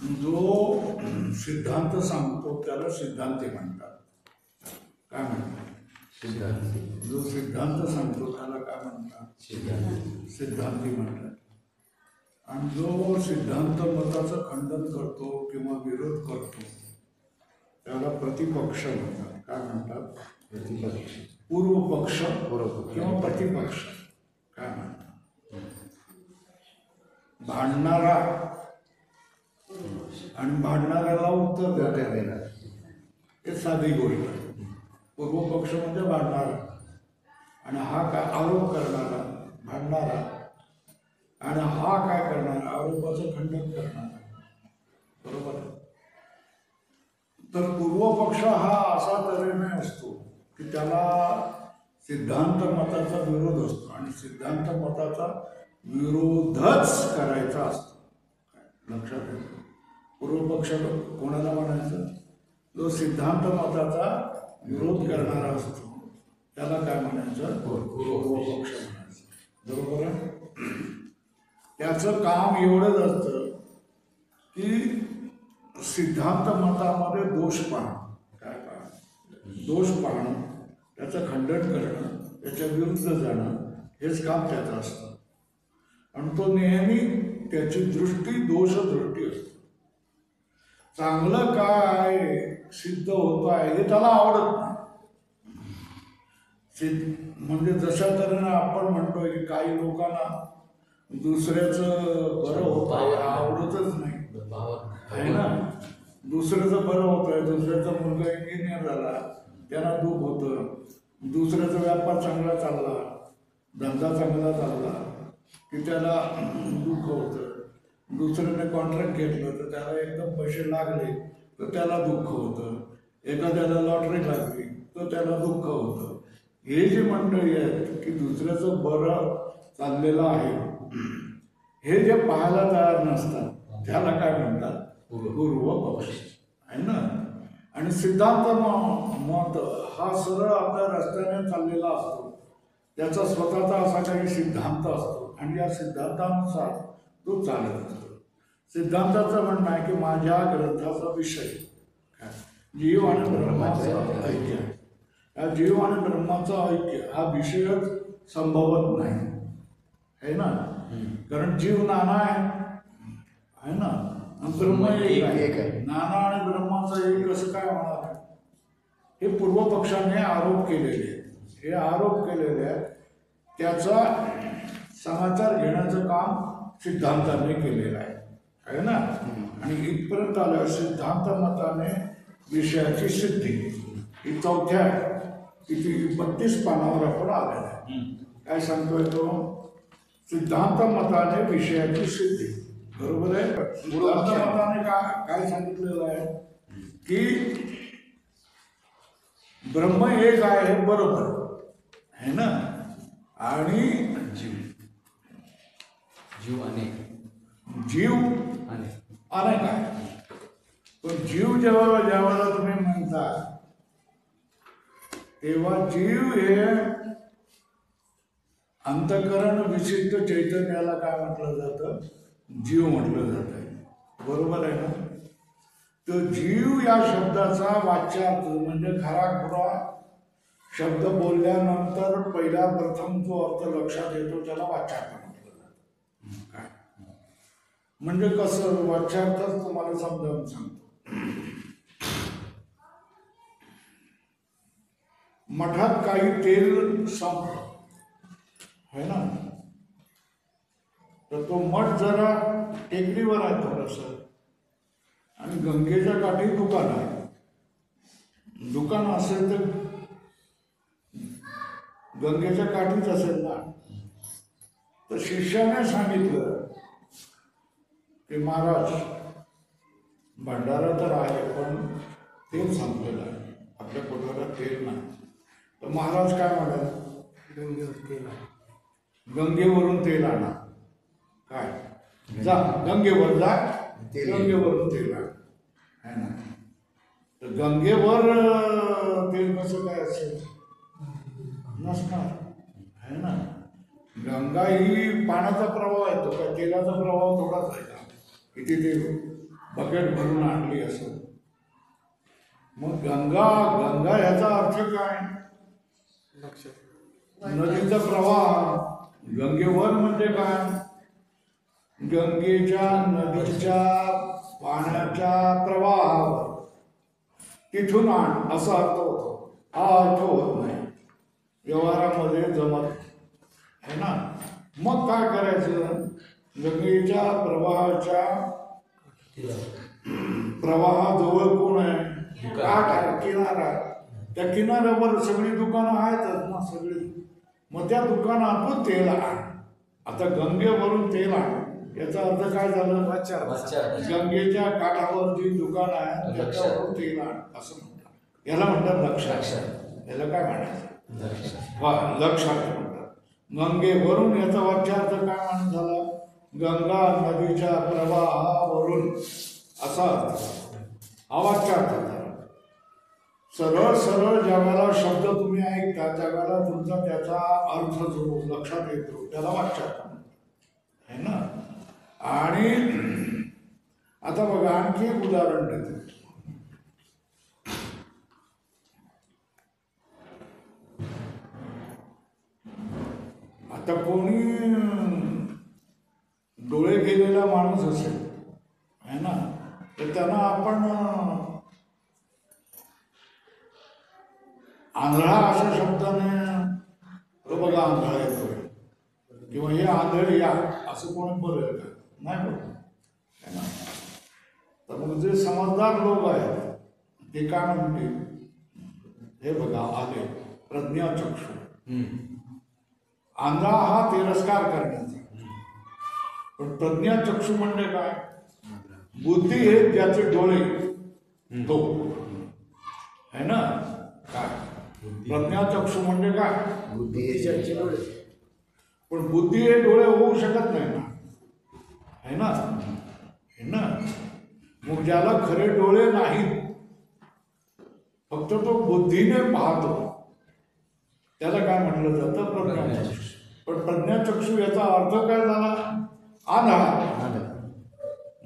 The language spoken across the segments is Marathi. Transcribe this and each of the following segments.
जो सिद्धांत सांगतो त्याला सिद्धांती म्हणतात. काय म्हणतात? सिद्धांती. जो सिद्धांत सांगतो त्याला काय म्हणतात? सिद्धांती म्हणतात. आणि जो सिद्धांत मताचं खंडन करतो किंवा विरोध करतो त्याला प्रतिपक्ष म्हणतात. काय म्हणतात? प्रतिपक्ष. पूर्वपक्ष किंवा प्रतिपक्ष. काय म्हणतात? भांडणारा आणि भांडणाऱ्याला उत्तर देणार हे साधी गोष्ट आहे. पूर्वपक्ष म्हणजे भांडणारा आणि हा काय आरोप करणारा भांडणारा आणि हा काय करणारा आरोपाचं खंडन करणारा. बरोबर आहे. तर पूर्वपक्ष हा असा तऱ्हेने असतो की त्याला सिद्धांत मताचा विरोध असतो आणि सिद्धांत मताचा विरोधच करायचा असतो. लक्षात ठेवा. पूर्वपक्ष कोणाला म्हणायचं? जो सिद्धांत मताचा विरोध करणारा असतो त्याला काय म्हणायचं? पूर्वपक्ष म्हणायचं. बरोबर आहे. त्याचं काम एवढंच असतं की सिद्धांत मतामध्ये दोष पाहणं. काय पाहणं? दोष पाहणं, त्याचं खंडन करणं, त्याच्या विरुद्ध जाणं हेच काम त्याचं असतं. आणि तो नेहमी त्याची दृष्टी दोषदृष्टी असते. चांगलं काय सिद्ध होत आहे हे त्याला आवडत नाही. म्हणजे जशा तऱ्हेनं आपण म्हणतोय की काही लोकांना दुसऱ्याचं बरं होत आहे आवडतच नाही, आहे ना. दुसऱ्याचं बरं होत आहे, दुसऱ्याचा मुलगा इंजिनियर झाला त्यांना दुःख होतं, दुसऱ्याचा व्यापार चांगला चालला, धंदा चांगला चालला की त्याला दुःख होतं. दुसऱ्याने कॉन्ट्रॅक्ट घेतलं तर त्याला एकदम पैसे लागले तर त्याला दुःख होतं. एखाद्याला लॉटरी लागली तर त्याला दुःख होतं. हे जे मंडळी आहेत की दुसऱ्याचं बरं चाललेलं आहे हे जे पाहायला तयार नसतात त्याला काय म्हणतात? पूर्वपक्ष. आहे ना. आणि सिद्धांत मत हा सरळ आपल्या रस्त्याने चाललेला असतो. त्याचा स्वतःचा असा काही सिद्धांत असतो आणि या सिद्धांतानुसार तो चालत असतो. सिद्धांताचं म्हणणं आहे की माझ्या ग्रंथाचा विषय जीव आणि ब्रह्माचं ऐक्य आहे. हा जीव आणि ब्रह्माचा ऐक्य हा विषयच संभवत नाही, है ना. कारण जीव नाना आहे ना, ब्रह्म एक आहे. नाना आणि ब्रह्माचा एक कसं काय होणार? हे पूर्वपक्षाने आरोप केलेले आहेत. हे आरोप केलेले आहेत त्याचा समाचार घेण्याचं काम सिद्धांताने केलेलं आहे ना. आणि इथपर्यंत आलं सिद्धांत मताने विषयाची सिद्धी ही चौथ्या किती 32 पानावर आपण आलेलं आहे. काय सांगतोय तो? सिद्धांत मताने विषयाची सिद्धी. बरोबर आहे. सिद्धांत मताने काय सांगितलेलं आहे की ब्रह्म एक आहे हे बरोबर आहे ना. आणि जीव अनेक आहे. पण जीव ज्यावेळेला तुम्ही म्हणता तेव्हा जीव हे अंतःकरण विशिष्ट चैतन्याला काय म्हटलं जातं? जीव म्हटलं जातं. बरोबर आहे ना. तर जीव या शब्दाचा वाच्यार्थ म्हणजे खराखुरा शब्द बोलल्यानंतर पहिला प्रथम जो अर्थ लक्षात येतो त्याला वाच्यार्थ म्हटलं जातं. काय म्हणजे कसं? वाच्यार्थच तुम्हाला समजावून सांगतो. मठात काही तेल संपलं है ना, तर तो मठ जरा टेकडीवर आहे थोडंसं आणि गंगेच्या काठी दुकान आहे. दुकान असेल तर गंगेच्या काठीच असेल ना. तर शिष्याने सांगितलं की महाराज भंडारा तर आहे पण तेल संपलेलं आहे, आपल्या पोटाला तेल नाही. तर महाराज काय म्हणाल? गंगेवरून तेल आणा. काय जा गंगेवर जा, गंगेवरून तेल आण है ना. तर गंगेवर तेल कसं काय असेल? नसणार है ना. गंगा ही पाण्याचा प्रवाह आहे, तो काय तेलाचा प्रवाह थोडाच आहे का? किती तेल बकेट भरून आणली असं. मग गंगा गंगा याचा अर्थ काय? नदीचा प्रवाह. गंगेवर म्हणजे काय? गंगेच्या नदीच्या पाण्याच्या प्रवाहावर तिथून आण असा अर्थ होतो. हा अर्थ होत नाही, व्यवहारामध्ये जमत आहे ना. मग काय करायचं? गंगेच्या प्रवाहाजवळ कोण आहे? काठ आहे, किनारा आहे. त्या किनाऱ्यावर सगळी दुकानं आहेतच ना सगळी. मग त्या दुकानातून तेल आण. आता गंगेवरून तेल आण याचा अर्थ काय झालं? गंगेच्या काठावर जी दुकान आहे त्याच्यावरून तेल आण असं म्हणतात. याला म्हणतात लक्षात. याला काय म्हणायचं? लक्षात म्हणतात. गंगेवरून याचा वाच्यार्थ काय म्हणत झाला? गंगा नदीच्या प्रवाहावरून असा हा वाच्यार्थ झाला. सरळ सरळ जगाला शब्द तुम्ही ऐकता, जगाला तुमचा त्याचा अर्थ जो लक्षात येतो त्याला वाच्यार्थ म्हणतात है ना. आणि आता बघा आणखी एक उदाहरण देतो. आता कोणी डोळे गेलेला माणूस असेल है ना, तर त्यांना आपण आंधळा अशा शब्दाने तो बघा आंधळा येतोय किंवा हे आंधळ या असं कोणी बोलेल का? नाही बोलत है ना. तर मग जे समजदार लोक आहेत ते काय म्हणतील? हे बघा आले प्रज्ञाचक्षु. आंधळा हा तिरस्कार करण्याचा, पण प्रज्ञाचक्षु म्हणजे काय? बुद्धी हे ज्याचे डोळे तो है ना. काय प्रज्ञाचक्षु म्हणजे काय? बुद्धी हे ज्याचे डोळे. पण बुद्धी हे डोळे होऊ शकत नाही ना है ना. है ना. मग ज्याला खरे डोळे नाहीत, फक्त तो बुद्धीने पाहतो, त्याला काय म्हटलं जातं? प्रज्ञाचक्षु. पण प्रज्ञाचक्षु याचा अर्थ काय झाला? आंधळा.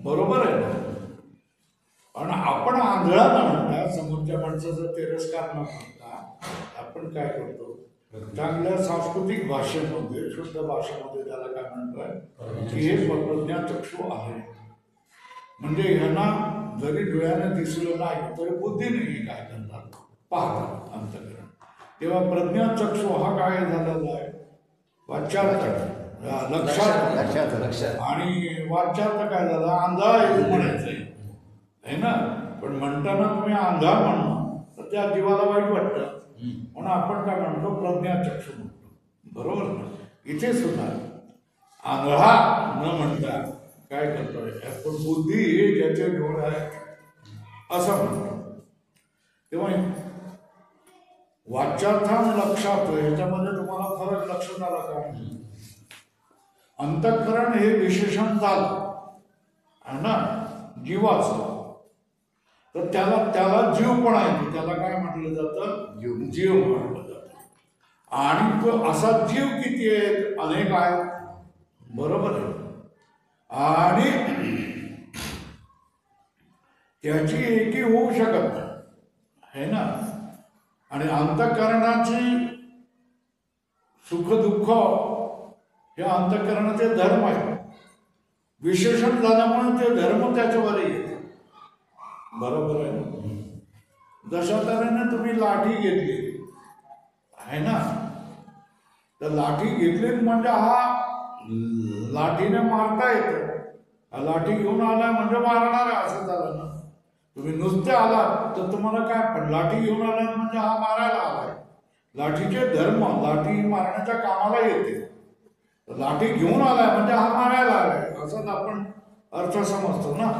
बरोबर आहे ना. पण आपण आंधळा न म्हणता, समोरच्या माणसाचा तिरस्कार न म्हणता आपण काय करतो? चांगल्या सांस्कृतिक भाषेमध्ये, शुद्ध भाषेमध्ये त्याला काय म्हणतोय की हे प्रज्ञाचक्षु आहे. म्हणजे ह्यांना जरी डोळ्याने दिसलं नाही तरी बुद्धीने काय करतात? पाहतात अंतःकरण. तेव्हा प्रज्ञाचक्षु हा काय झालेला आहे? वाच्यार्थ, लक्षात. आणि वाच्यार्थ काय झाला? आंधळा येऊ म्हणायचंय है ना. पण म्हणताना तुम्ही आंधळा म्हणणं तर त्या जीवाला वाईट वाटतं, म्हणून आपण काय म्हणतो? प्रज्ञाचक्षु म्हणतो. बरोबर ना. इथे सुद्धा आंधळा न म्हणता काय करतोय? पण बुद्धी हे ज्याचे डोळे आहेत असं म्हणतो. तेव्हा वाच्यार्थ आणि लक्षार्थ याच्यामध्ये तुम्हाला फरक लक्षात आला का? अंतःकरण हे विशेषण झालं है ना जीवाचं, तर त्याला जीवपणा येतो. त्याला काय म्हटलं जातं? जीव म्हटलं जातं. आणि तो असा जीव किती आहेत? अनेक आहेत. बरोबर आहे. आणि त्याची एकी होऊ शकत नाही है ना. आणि अंतःकरणाची सुख दुःख हे अंतःकरणाचे धर्म आहे. विशेषण झाल्यामुळे ते धर्म त्याच्यावर येते. बरोबर आहे ना. जशा तऱ्हेने तुम्ही लाठी घेतली आहे ना, तर लाठी घेतली म्हणजे हा लाठीने मारता येतं. लाठी घेऊन आला म्हणजे मारणार आहे असं झालं ना. तुम्ही नुसते आलात तर तुम्हाला काय? पण लाठी घेऊन आला म्हणजे हा मारायला आलाय. लाठीचे धर्म, लाठी मारण्याच्या कामाला येते. लाठी घेऊन आलाय म्हणजे हा मारायला आलाय असाच आपण अर्थ समजतो ना.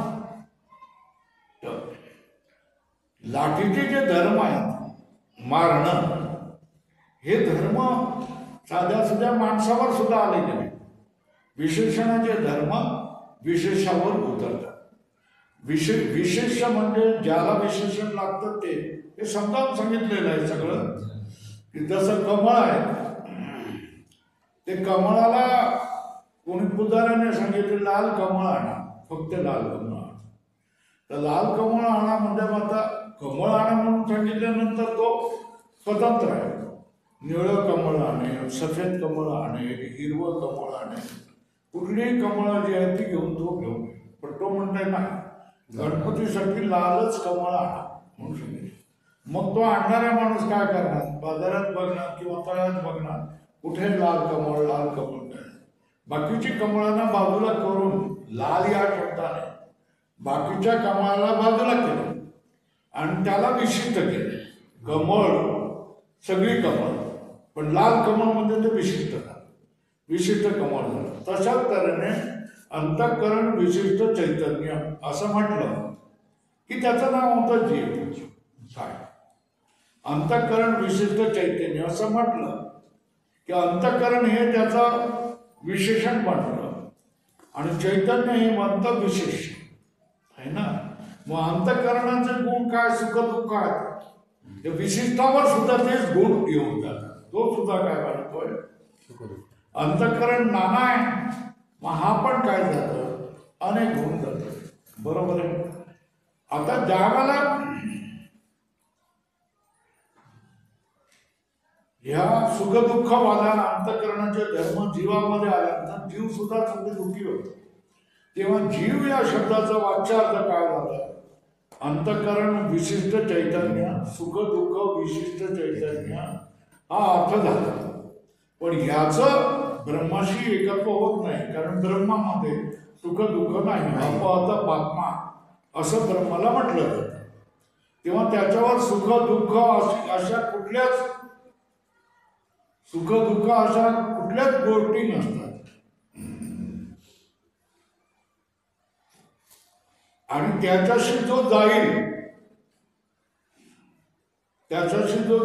लाठीचे जे धर्म आहेत मारणं, हे धर्म साध्या सुद्धा माणसावर सुद्धा आलेले नाही. विशेषणाचे धर्म विशेषावर उतरतात. विशेष म्हणजे ज्याला विशेषण लागतं ते समजावून सांगितलेलं आहे सगळं. की जसं कमळ आहे, ते कमळाला कोणी पुजाऱ्याने सांगितलं लाल कमळ आणा, फक्त लाल कमळ आणा. तर लाल कमळ आणा म्हणजे आता कमळ आणा म्हणून सांगितल्यानंतर तो स्वतंत्र आहे. निळं कमळ आणे, सफेद कमळ आणे, हिरवं कमळ आणे, कुठलीही कमळ जी आहे ती घेऊन तो घेऊन. पण तो म्हणताय ना गणपतीसाठी लालच कमळ आणा म्हणून सांगितलं. मग तो आणणारा माणूस काय करणार? बाजारात बघणार किंवा तळ्यात बघणार कुठे लाल कमळ काय. बाकीची कमळांना बाजूला करून लाल या शब्दाने बाकीच्या कमळाला बाजूला केलं आणि त्याला विशिष्ट केले. कमळ सगळी कमळ, पण लाल कमळ म्हणजे ते विशिष्ट कमळ झालं. तशाच तऱ्हेने अंतःकरण विशिष्ट चैतन्य असं म्हटलं की त्याचं नाव होतं जीव. काय अंतःकरण विशिष्ट चैतन्य असं म्हटलं की अंतःकरण हे त्याचं विशेषण बनलं आणि चैतन्य हे म्हणतं विशेष आहे ना. मग अंतःकरणाचे गुण काय? सुख दुःख आहेत. विशिष्टावर सुद्धा तेच गुण येऊन जातात. तो सुद्धा काय म्हणतोय अंतःकरण नाना आहे. मग हा पण काय जातं अनेक होऊन जातं. बरोबर आहे. आता ज्यावेळेला ह्या सुखदुःखवाल्या अंतःकरणाचे धर्म जीवामध्ये आल्यानंतर जीव सुद्धा सुखी दुःखी होतो. तेव्हा जीव या शब्दाचा वाच्यार्थ काय झाला? अंतःकरण विशिष्ट चैतन्य, सुख दुःख विशिष्ट चैतन्य हा अर्थ झाला. पण ह्याचं ब्रह्माशी एकत्व होत नाही, कारण ब्रह्मामध्ये सुख दुःख नाही. अपहत पापमा असं ब्रह्माला म्हटलं जातं. तेव्हा त्याच्यावर सुख दुःख अशा कुठल्याच गोष्टी नसतात. आणि त्याच्याशी जो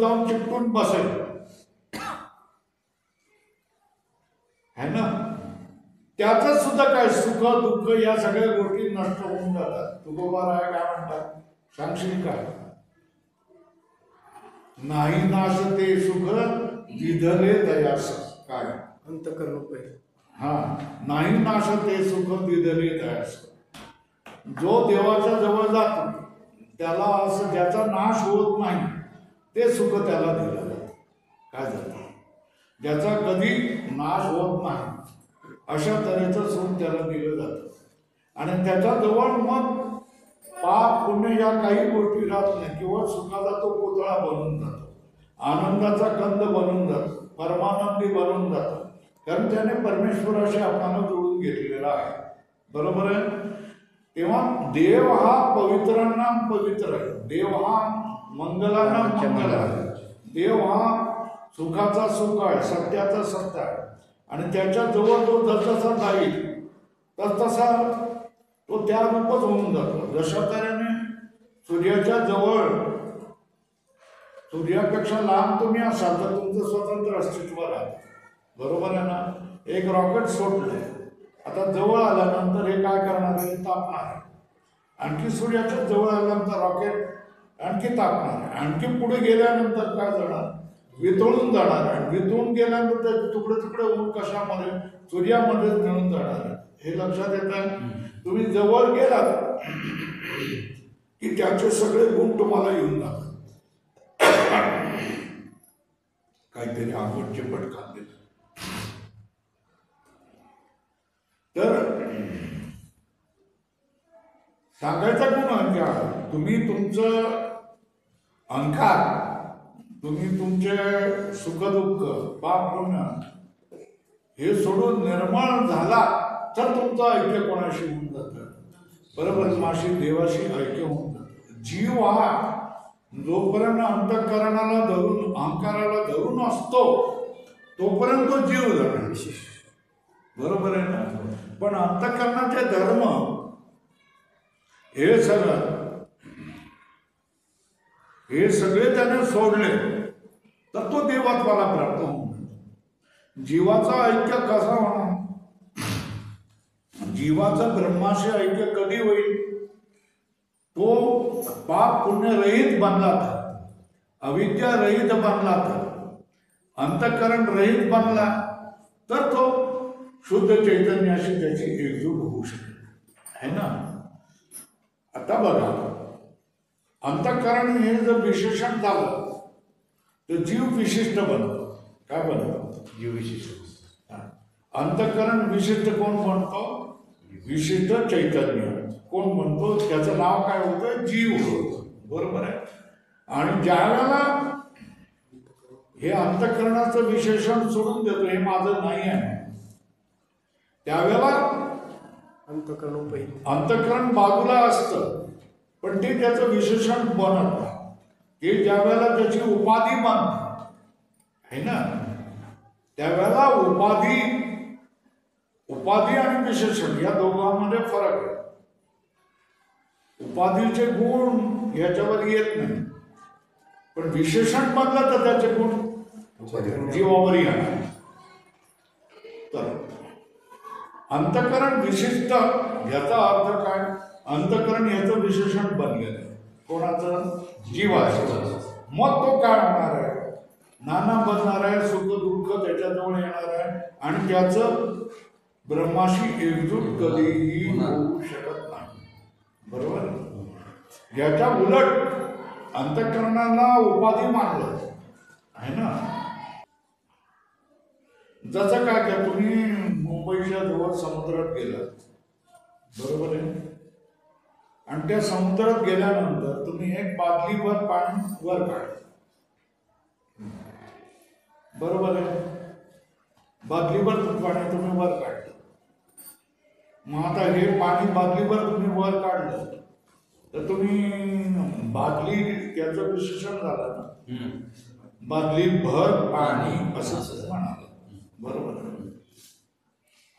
जाऊन चिपटून बसेल है ना, त्याच सुद्धा काय सुख दुःख या सगळ्या गोष्टी नष्ट होऊन जातात. तुकोबाराय काय म्हणतात सांगशील का? नाही नाशते सुख विधले दयास. काय अंतःकरण पाहिजे. हा, नाही नाशते सुख विधले दयास. जो देवाच्या जवळ जातो त्याला असं ज्याचा नाश होत नाही ते सुख त्याला दिलं जातं. काय जातं ज्याचा कधी नाश होत नाही अशा तऱ्हेचं सुख त्याला दिलं जातं. आणि त्याच्याजवळ मग पाप पुण्य या काही गोष्टी राहत नाही. किंवा सुखाचा तो पुतळा बनून जातो, आनंदाचा कंद बनून जातो, परमानंदी बनून जातो. कारण त्याने परमेश्वराशी आपल्याला जोडून घेतलेला आहे. बरोबर आहे. तेव्हा देव हा पवित्रांना पवित्र आहे. देव हा मंगलांना मंगल आहे. देव हा सुखाचा सुख आहे, सत्याचा सत्य आहे. आणि त्याच्या जवळ तो जसजसा जाईल तसा तो त्या रूपच होऊन जातो. जशा तऱ्हेने सूर्याच्या जवळ सूर्यापेक्षा लांब तुम्ही असाल तर तुमचं स्वतंत्र अस्तित्व राहतं. बरोबर आहे ना. एक रॉकेट सोडलंय, आता जवळ आल्यानंतर हे काय करणार आहे? तापणार आहे. आणखी सूर्याच्या जवळ आल्यानंतर रॉकेट आणखी तापणार आहे. आणखी पुढे गेल्यानंतर काय जाणार? वितळून जाणार आहे. वितळून गेल्यानंतर तुकडे तुकडे होऊन कशामध्ये? सूर्यामध्येच मिळून जाणार आहे. हे लक्षात येतं. तुम्ही जवळ गेलात की त्याचे सगळे गुण तुम्हाला येऊन जातात. काहीतरी आवडचे पटकान देत. तर सांगायचा गुण क्या? तुम्ही तुमचं अहंकार, तुम्ही तुमचे सुखदुःख पाप पुण्य हे सोडून निर्मळ झाला तर तुमचं ऐक्य कोणाशी होऊन जातं? बरोबर, माशी देवाशी ऐक्य होऊन जातं. जीव हा जोपर्यंत अंतःकरणाला धरून अहंकाराला धरून असतो तोपर्यंत तो जीव धरण. बरोबर आहे ना. पण अंतःकरणाचे धर्म हे सगळे त्याने सोडले तर तो देवत्वाला प्राप्त होऊन. जीवाचा ऐक्य कसा होणार? जीवाचं ब्रह्माशी ऐक्य कधी होईल? तो पाप पुण्य रहित बनला तर, अविद्या रहित बनला तर, अंतःकरण रहित बनला तर तो शुद्ध चैतन्याशी त्याची एकजूट होऊ शकेल. है ना. आता बघा, अंतःकरण हे जर विशेषण झालं तर जीव विशिष्ट बनतो. काय बनतो? जीव विशिष्ट. अंतःकरण विशिष्ट कोण बनतो? विशिष्ट चैतन्य. कोण बनतो? त्याचं नाव काय होतं? जीव होतं. बरोबर आहे. आणि ज्या वेळेला हे अंतःकरणाचं विशेषण सोडून देतो, हे माझं नाही आहे, त्यावेळेला अंतःकरण बाजूला असतं, पण ते त्याचं विशेषण बनत नाही. ते ज्या वेळेला त्याची उपाधी बनते आहे ना, त्यावेळेला उपाधी आणि विशेषण या दोघांमध्ये फरक आहे. उपाधीचे गुण याच्यावर येत नाही, पण विशेषण बनलं तर त्याचे गुण जीवावर येणार. तर अंतःकरण विशिष्ट याचा अर्थ काय? अंतःकरण याचं विशेषण बनलेलं आहे. कोणाचं? जीवाचं. मग तो काय होणार आहे? नाना बनणार आहे, सुख दुःख त्याच्याजवळ येणार आहे, आणि त्याचं ब्रह्माशी एकजूट कधीही होऊ शकत नाही. बरोबर. याच्या उलट अंतःकरणाला उपाधी मानलं आहे ना. जसं काय का तुम्ही मुंबईच्या जवळ समुद्रात गेला, बरोबर आहे, आणि त्या समुद्रात गेल्यानंतर तुम्ही एक बादलीभर पाणी वर काढलं, बरोबर आहे. बादलीभर पाणी तुम्ही वर काढलं. मग आता हे पाणी बादलीभर तुम्ही वर काढलं तर तुम्ही बादली त्याचं विशेषण झालं ना, बादली भर पाणी असं म्हणाल, बरोबर.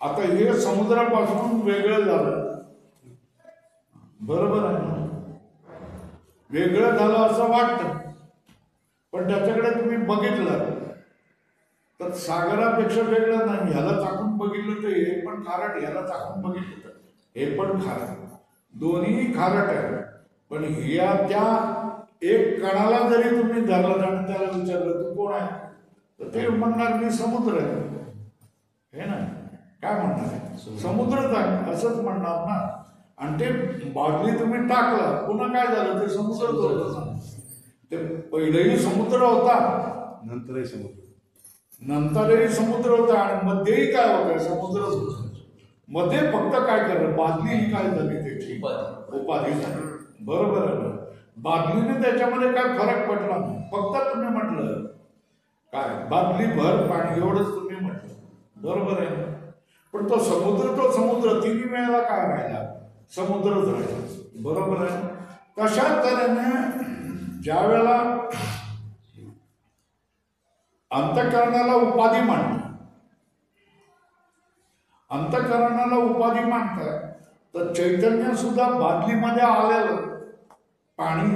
आता हे समुद्रापासून वेगळं झालं, बरोबर आहे. वेगळं झालं असं वाटतं, पण त्याच्याकडे तुम्ही बघितलं तर सागरापेक्षा वेगळं नाही. ह्याला चाकून बघितलं तर हे पण खारट, ह्याला चाकून बघितलं तर हे पण खारट, दोन्ही खारट आहे. पण ह्या त्या एक कणाला जरी तुम्ही धरलं आणि त्याला विचारलं तू कोण आहे, तर ते म्हणणार मी समुद्र आहे, हे ना. काय म्हणणार आहे? समुद्रच आहे असंच म्हणणार ना. आणि ते बादली तुम्ही टाकलं, पुन्हा काय झालं? ते समुद्रच होतं ना. ते पहिलेही समुद्र होता, नंतरही समुद्र होता, आणि मध्येही काय होतं? समुद्रच होतं. मध्ये फक्त काय केलं? बादली ही काय झाली? त्याची उपाधी झाली, बरोबर आहे ना. बादलीने त्याच्यामध्ये काय फरक पडला नाही. फक्त तुम्ही म्हटलं काय, बादली भर पाणी एवढंच तुम्ही म्हटलं, बरोबर आहे. पण तो समुद्र तिन्ही वेळेला काय राहिला? समुद्रच राहिला, बरोबर आहे. तशा तऱ्हेने ज्या वेळेला अंतःकरणाला उपाधी मांडतात, अंतःकरणाला उपाधी मांडतात, तर चैतन्य सुद्धा बादलीमध्ये आलेलं पाणी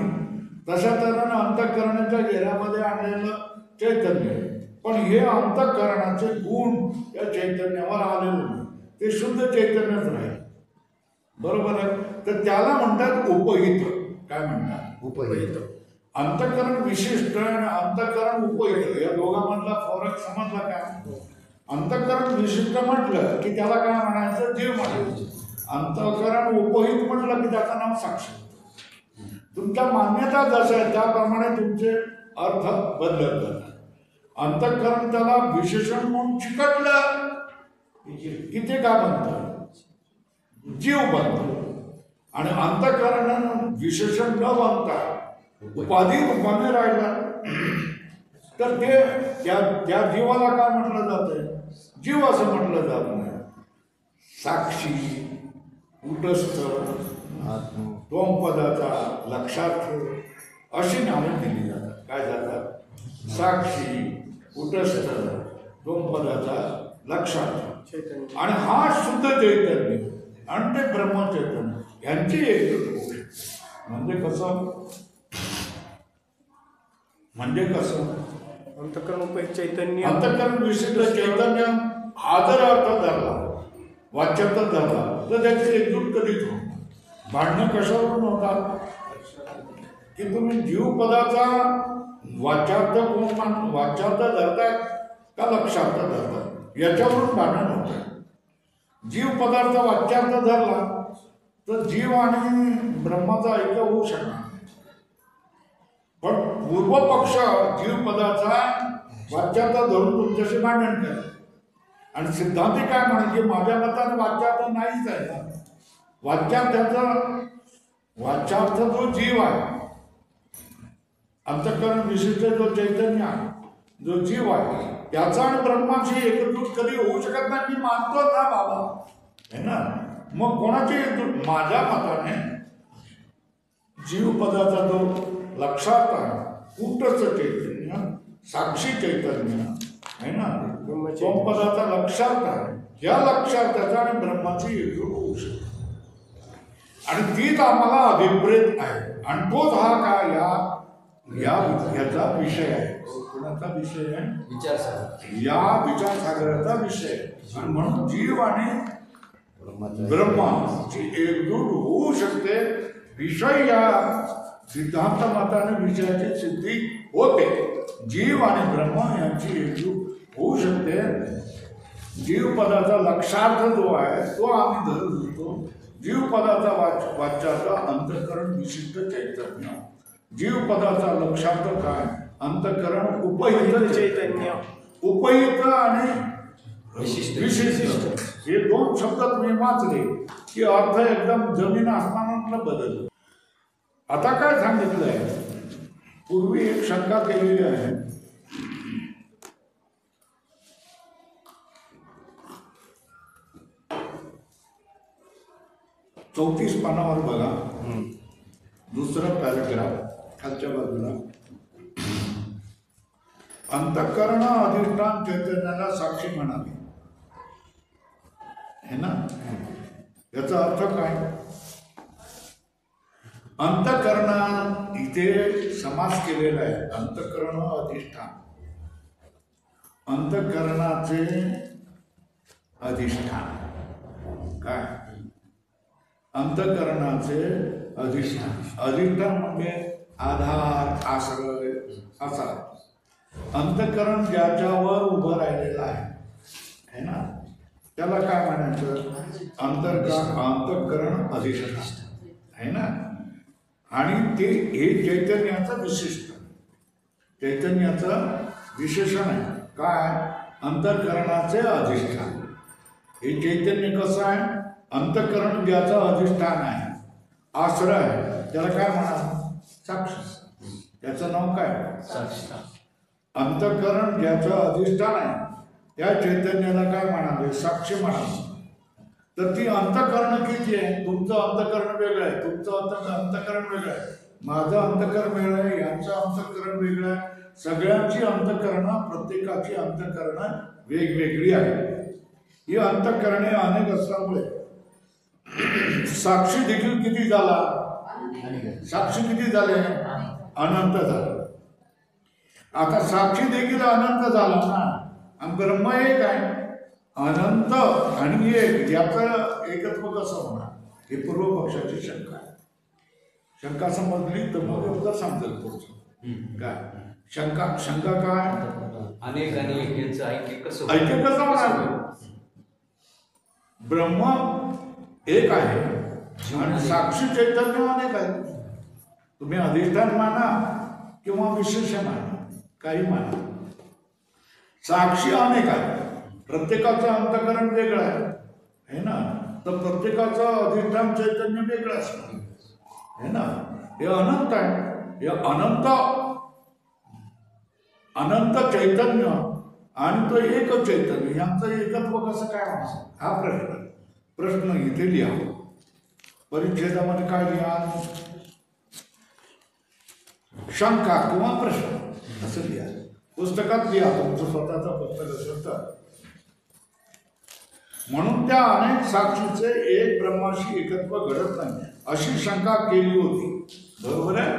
तशा तऱ्हेने अंतःकरणाच्या घेऱ्यामध्ये आणलेलं चैतन्य. पण हे अंतःकरणाचे गुण या चैतन्यावर आलेले नाही, ते शुद्ध चैतन्यच राहील, बरोबर आहे. तर त्याला म्हणतात उपहित. काय म्हणतात? उपहित. अंतःकरण विशिष्ट आणि अंतःकरण उपहित या दोघांमधला फरक समजला का? अंतःकरण विशिष्ट म्हटलं की त्याला काय म्हणायचं? जीव म्हणायचं. अंतःकरण उपहित म्हटलं की त्याचं नाव साक्षी. तुमच्या मान्यता जशा आहे त्याप्रमाणे तुमचे अर्थ बदलत जातात. अंतःकरण त्याला विशेषण म्हणून चिकटलं की ते काय बनतं? जीव बनतो. आणि अंतःकरण विशेषण न बनता उपाधी रूपाने राहिला तर ते त्या जीवाला काय म्हटलं जातं? जीव असं म्हटलं जात नाही. साक्षी, कुटस्थ, त्वमपदाचा, लक्षार्थ अशी नावं दिली जातात. काय जातात? साक्षी, कुटस्थ, त्वमपदाचा, लक्षार्थ. आणि हा शुद्ध चैतन्य आणि ते ब्रह्मचैतन्य यांची एकच म्हणजे कसं? अंतःकरण उपहित चैतन्य, अंतःकरण विशिष्ट चैतन्य हा जर अर्थ धरला, वाच्यार्थ धरला, तर त्याची एकजूट कधीच होत. भांडणं कशावरून होतात? की तुम्ही जीवपदाचा वाच्यार्थ वाच्यार्थ धरताय का लक्षार्थ धरतात, याच्यावरून भांडण होतं. जीव पदार्थ वाच्यार्थ धरला तर जीव आणि ब्रह्माचा ब्रह्माचं ऐक्य होऊ शकणार नाही. पण पूर्व पक्ष जीव पदाचा वाच्यार्थ धरून तुमच्याशी मांडण करेल आणि सिद्धांती काय म्हणे की माझ्या मताने वाच्यार्थ नाहीच आहे ना. वाच्यार्थ जो जीव आहे, अंतःकरण विशिष्ट जो चैतन्य आहे, जो जीव आहे, त्याचा आणि ब्रह्माची एकत्रित कधी होऊ शकत नाही. मी मानतो ना बाबा, है ना. मग कोणाची माझ्या मताने जीव पदाचा जो लक्षात आहे, कूटच चैतन्य, साक्षी चैतन्य है ना, तो पदाचा लक्षात आहे, या लक्षार्थाचा आणि ब्रह्माची एकरूप होऊ शकते. आणि तीच आम्हाला अभिप्रेत आहे. आणि तोच हा काय याचा विषय आहे. कोणाचा विषय आहे? विचारसागर. या विचारसागराचा विषय. आणि म्हणून जीव आणि ब्रह्माची एकजूट होऊ शकते. विषय या सिद्धांत मताने विषयाची सिद्धी होते. जीव आणि ब्रह्म यांची एकजूट होऊ शकते. जीव पदाचा लक्षार्थ जो आहे तो आम्ही धरत होतो. जीव पदाचा वाच्यार्थ अंतःकरण विशिष्ट चैतन्य. जीव पदाचा लक्षार्थ काय? अंतःकरण उपहित चैतन्य. उपहित आणि विशिष्ट हे दोन शब्द तुम्ही वाचले की अर्थ एकदम जमीन आसमानातला बदल. आता काय सांगितलंय? पूर्वी एक शंका केलेली आहे. चौतीस पानावर बघा, दुसरा पॅराग्राफ खालच्या बाजूला. अंतःकरण अधिष्ठान चैतन्याला साक्षी म्हणाले, है ना. याचा अर्थ काय? अंतःकरण इथे समास केलेला आहे. अंतःकरण अधिष्ठान, अंतःकरणाचे अधिष्ठान काय? अंतःकरणाचे अधिष्ठान. अधिष्ठान म्हणजे आधार, आश्रय असा. अंतःकरण ज्याच्यावर उभं राहिलेलं आहे ना, त्याला काय म्हणायचं? अंतःकरण अधिष्ठान आहे ना. आणि ते हे चैतन्याचं विशिष्ट, चैतन्याचं विशेषण आहे. काय? अंतःकरणाचे अधिष्ठान. हे चैतन्य कसं आहे? अंतःकरण ज्याचं अधिष्ठान आहे, आश्रय आहे, त्याला काय म्हणा? साक्षी. त्याचं नाव काय? साक्षी. अंतःकरण ज्याचं अधिष्ठान आहे त्या चैतन्याला काय म्हणाले? साक्षी म्हणाले. तर ती अंतःकरण किती आहे? तुमचं अंतःकरण वेगळं आहे, तुमचं अंतःकरण वेगळं आहे, माझं अंतःकरण वेगळं आहे, यांचं अंतःकरण वेगळं आहे. सगळ्यांची अंतःकरणं, प्रत्येकाची अंतःकरणं वेगवेगळी आहे. ही अंतःकरणे अनेक असल्यामुळे साक्षी देखील किती झाला? साक्षी किती झाले? अनंत झाले. आता साक्षी देखील अनंत झाला ना. आणि ब्रह्म एक आहे, अनंत आणि एक, याचं एकत्व कसं होणार? हे पूर्व पक्षाची शंका आहे. शंका समजली तर मग तुला समजेल पुढचं काय. शंका काय? अनेक आणि यांचं ऐक्य कसं होणार? ब्रह्म एक आहे आणि साक्षी चैतन्य अनेक आहे. तुम्ही अधिष्ठान माना किंवा विशेष माना, काही माना, साक्षी अनेक आहे. प्रत्येकाचं अंतःकरण वेगळं आहे ना. तर प्रत्येकाचं अधिष्ठान चैतन्य वेगळं असणार है ना. हे अनंत आहे. हे अनंत चैतन्य आणि तो एक चैतन्य यांचं एकत्व कसं काय होणार? हा प्रश्न इथे लिहा. परिच्छेदामध्ये काय लिहा? शंका किंवा प्रश्न असं लिहा. पुस्तकात लिहा, तुमचं स्वतःचं पुस्तक असेल तर. म्हणून त्या अनेक साक्षीचे एक ब्रह्माशी एकत्व घडत नाही अशी शंका केली होती. बरोबर आहे.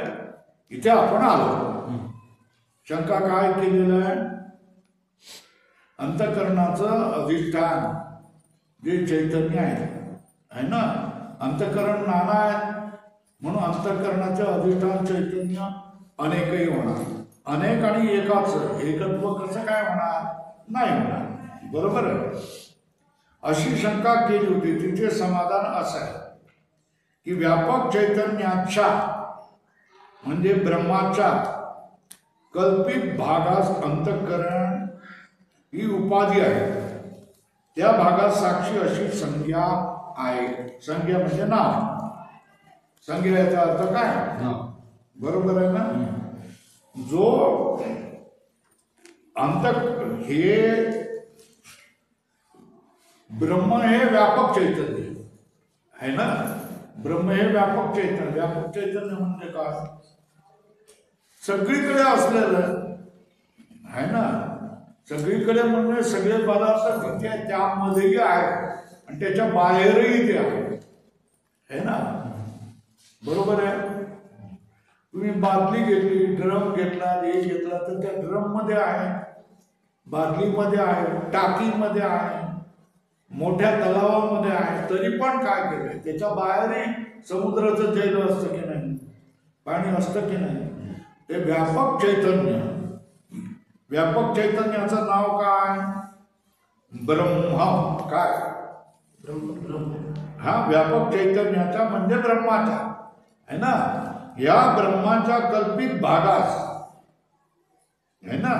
इथे आपण आलो. शंका काय केलेलं आहे? अंतःकरणाचं अधिष्ठान जे चैतन्य आहे ना, अंतःकरण नाना आहे म्हणून अंतःकरणाचे अधिष्ठान चैतन्य अनेकही होणार. अनेक आणि एकाच एकत्व कसं काय होणार? नाही होणार. बरोबर आहे. अशी शंका केली होती. तिचे समाधान असं आहे की व्यापक चैतन्याच्या म्हणजे ब्रह्माच्या कल्पित भागास अंतःकरण ही उपाधी आहे. त्या भागात साक्षी अशी संज्ञा आहे. संज्ञा म्हणजे नाव. संज्ञा याचा अर्थ काय? बरोबर आहे ना. जो हे ब्रह्म हे व्यापक चैतन्य आहे ना. ब्रह्म हे व्यापक चैतन्य. व्यापक चैतन्य म्हणजे काय? सगळीकडे असलेलं आहे ना. सगळीकडे म्हणजे सगळे पदार्थ तिथे त्यामध्येही आहे आणि त्याच्या बाहेरही ते आहे ना. बरोबर आहे. तुम्ही बादली घेतली, ड्रम घेतला, हे घेतला तर त्या ड्रम मध्ये आहे, बादलीमध्ये आहे, टाकीमध्ये आहे, मोठ्या तलावामध्ये आहे. तरी पण काय केलंय त्याच्या बाहेरही समुद्राचं जैल असतं की नाही, पाणी असतं की नाही. ते व्यापक चैतन्य. व्यापक चैतन्याचं नाव काय? ब्रह्म. काय? हा व्यापक चैतन्याचा म्हणजे ब्रह्माचा आहे ना. या ब्रह्माच्या कल्पित भागास है ना.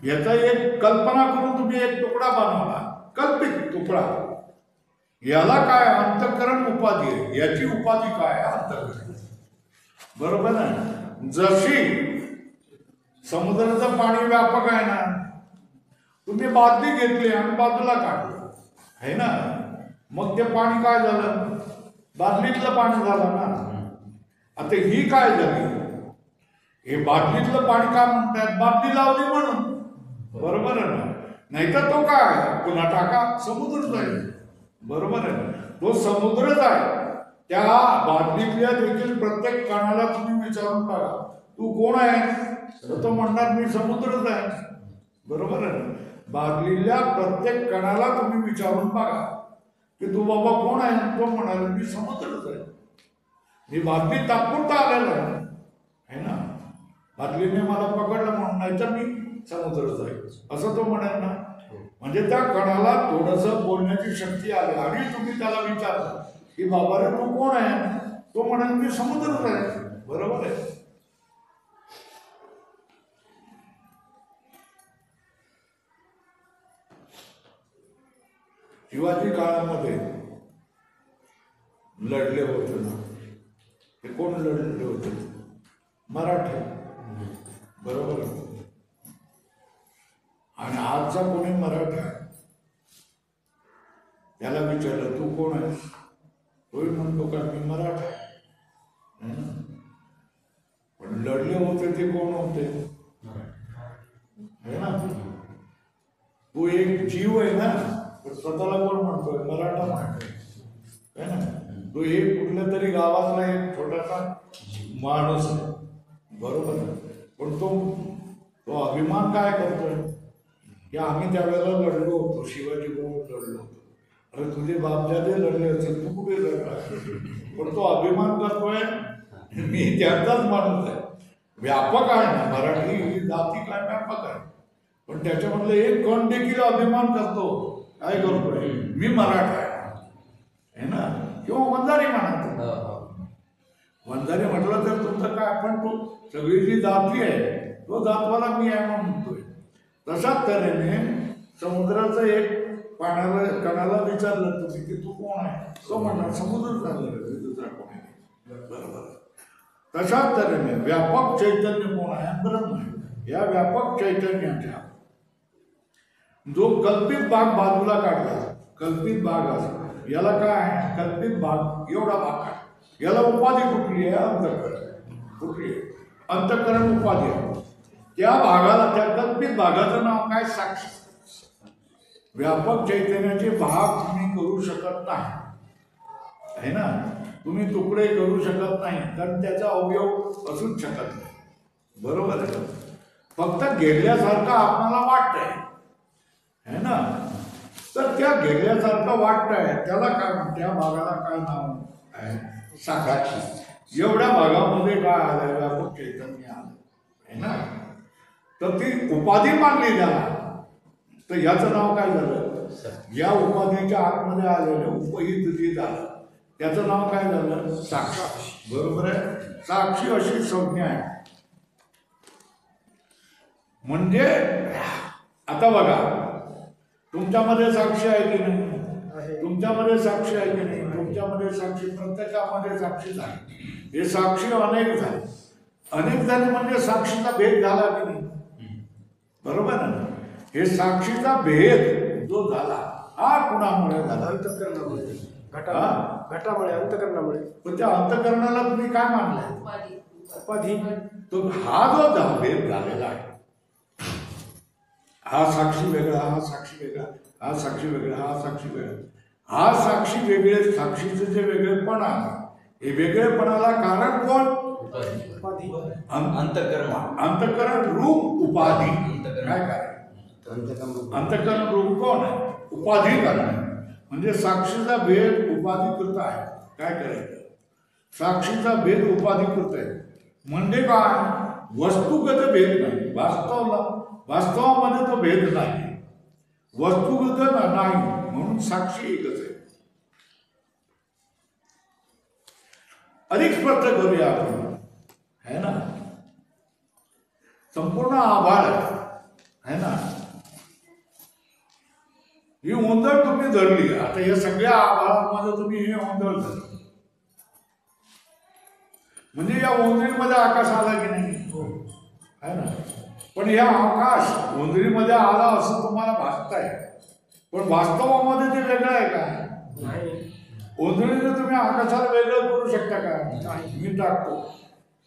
याचा एक कल्पना करून तुम्ही एक तुकडा बनवला, कल्पित तुकडा. याला काय? अंतःकरण उपाधी आहे. याची उपाधी काय? अंतःकरण. बरोबर ना. जशी समुद्राचं पाणी व्यापक आहे ना. तुम्ही बादली घेतली आणि बाजूला काढलं आहे ना. मग ते पाणी काय झालं? बादलीतलं पाणी झालं ना. आता ही काय झाली? हे बादलीतलं पाणी काय म्हणतात? बादली लावली म्हणून. बरोबर आहे ना. नाहीतर तो काय पुन्हा टाका समुद्रच आहे. बरोबर आहे. तो समुद्रच आहे. त्या बादलीतल्या देखील प्रत्येक कणाला तुम्ही विचारून बघा, तू कोण आहे? तर तो म्हणणार मी समुद्रच आहे. बरोबर आहे ना. बादलीतल्या प्रत्येक कणाला तुम्ही विचारून बघा की तू बाबा कोण आहे? तो म्हणाल मी समुद्रच आहे. मी बादली तात्पुरता आलेला आहे ना. बादलीने मला पकडलं म्हणून, नाही तर मी समुद्रच आहे असं तो म्हणेल ना. म्हणजे त्या कणाला थोडस बोलण्याची शक्ती आली आणि तुम्ही त्याला विचारलं की बाबा रे तू कोण आहे? तो म्हणाल मी समुद्रच आहे. बरोबर आहे. शिवाजी काळामध्ये लढले होते ना. ते कोण लढले होते? मराठे. बरोबर. आणि आजचा कोणी मराठा त्याला विचारलं तू कोण आहेस? तोही म्हणतो का मी मराठा आहे. पण लढले होते ते कोण होते? है ना. तू एक जीव आहे ना. तर स्वतःला कोण म्हणतोय? मराठा म्हणतोय है ना. तो एक कुठल्या तरी गावातला एक छोटासा माणूस आहे. बरोबर. पण तो अभिमान काय करतोय की आम्ही त्यावेळेला लढलो होतो, शिवाजी बरोबर लढलो होतो. अरे तुझे बापजादे लढले असेल, तू कुठे लढला? पण तो अभिमान करतोय मी त्यांचाच माणूस आहे. व्यापक आहे ना. मराठी ही जाती काय व्यापक आहे. पण त्याच्यामधलं एक कण देखील अभिमान करतो. काय करतोय? मी मराठा आहे ना. किंवा वंजारी म्हणा. वंजारी म्हटलं तर तुमचं काय, पण तो सगळी जी जाती आहे तो जातवाला मी आहे म्हणून म्हणतोय. तशाच तऱ्हेने समुद्राचं एक पाण्याला कणाला विचारलं तुम्ही की तू कोण आहे? तो म्हणणार समुद्र झालं दुसरा कोण आहे. बरोबर. तशाच तऱ्हेने व्यापक चैतन्य कोण आहे? ब्रह्म आहे. या व्यापक चैतन्याच्या जो कल्पित भाग बाजूला काढला, कल्पित भाग असतो याला काय आहे? कल्पित भाग एवढा भाग आहे. याला उपाधी कुठली आहे? अंतःकरण. कुठली आहे? अंतःकरण उपाधी आहे. त्या भागाला, त्या कल्पित भागाचं नाव काय? साक्षी. व्यापक चैतन्याचे भाग तुम्ही करू शकत नाही आहे ना. तुम्ही तुकडे करू शकत नाही कारण त्याचा अवयव असूच शकत नाही. बरोबर आहे. फक्त घेरल्यासारखं आपल्याला वाटतंय है ना. तर त्या घेरल्यासारखं वाटतंय त्याला काय म्हणतात? त्या भागाला काय नाव आहे? साक्षी. एवढ्या भागामध्ये काय आलंय? व्यापक चैतन्य आलं है ना. तर ती उपाधी मानली त्याला. तर याचं नाव काय झालं? या उपाधीच्या आतमध्ये आलेलं उपहित जे झालं त्याचं नाव काय झालं? साक्षी. बरोबर आहे. साक्षी अशी संज्ञा आहे. म्हणजे आता बघा, तुमच्यामध्ये साक्षी आहे की नाही? तुमच्यामध्ये साक्षी आहे की नाही? तुमच्यामध्ये साक्षी, प्रत्येकामध्ये साक्षीच आहे. हे साक्षी अनेक झाले. अनेक झाले म्हणजे साक्षीचा भेद झाला की नाही? बरोबर ना? हे साक्षीचा भेद जो झाला हा कुणामुळे झाला? अंतःकरणामुळे, घटामुळे, अंतःकरणामुळे. पण त्या अंतःकरणाला तुम्ही काय मानलंय? उपाधी. तो हा जो भेद झालेला आहे, हा साक्षी वेगळा, हा साक्षी वेगळा, हा साक्षी वेगळा, हा साक्षी वेगळा, हा साक्षी वेगळे, साक्षीचे जे वेगळेपण आहे, हे वेगळेपणाला कारण कोण? उपाधी. अंतःकरण. अंतःकरण रूप उपाधी. काय काय? अंतःकरण रूप कोण आहे? उपाधी कारण. म्हणजे साक्षीचा भेद उपाधीकृत आहे. काय करायचं? साक्षीचा भेद उपाधीकृत आहे म्हणजे काय? वस्तुगत भेद नाही. वास्तवामध्ये तो भेद नाही, वस्तुगत नाही, म्हणून साक्षी एकच आहे. अधिक स्पष्ट करूया आपण, है ना? संपूर्ण आभाळ आहे ना, ही ओंजळ तुम्ही धरली. आता या सगळ्या आभाळामध्ये तुम्ही हे ओंजळ धरली म्हणजे या ओंजळीमध्ये आकाश आला की नाही? है ना? पण या आकाश ओंजळीमध्ये आला असं तुम्हाला भासतंय, पण वास्तवामध्ये ते वेगळं आहे का? ओंजळीने तुम्ही आकाशाला वेगळं करू शकता का? मी टाकतो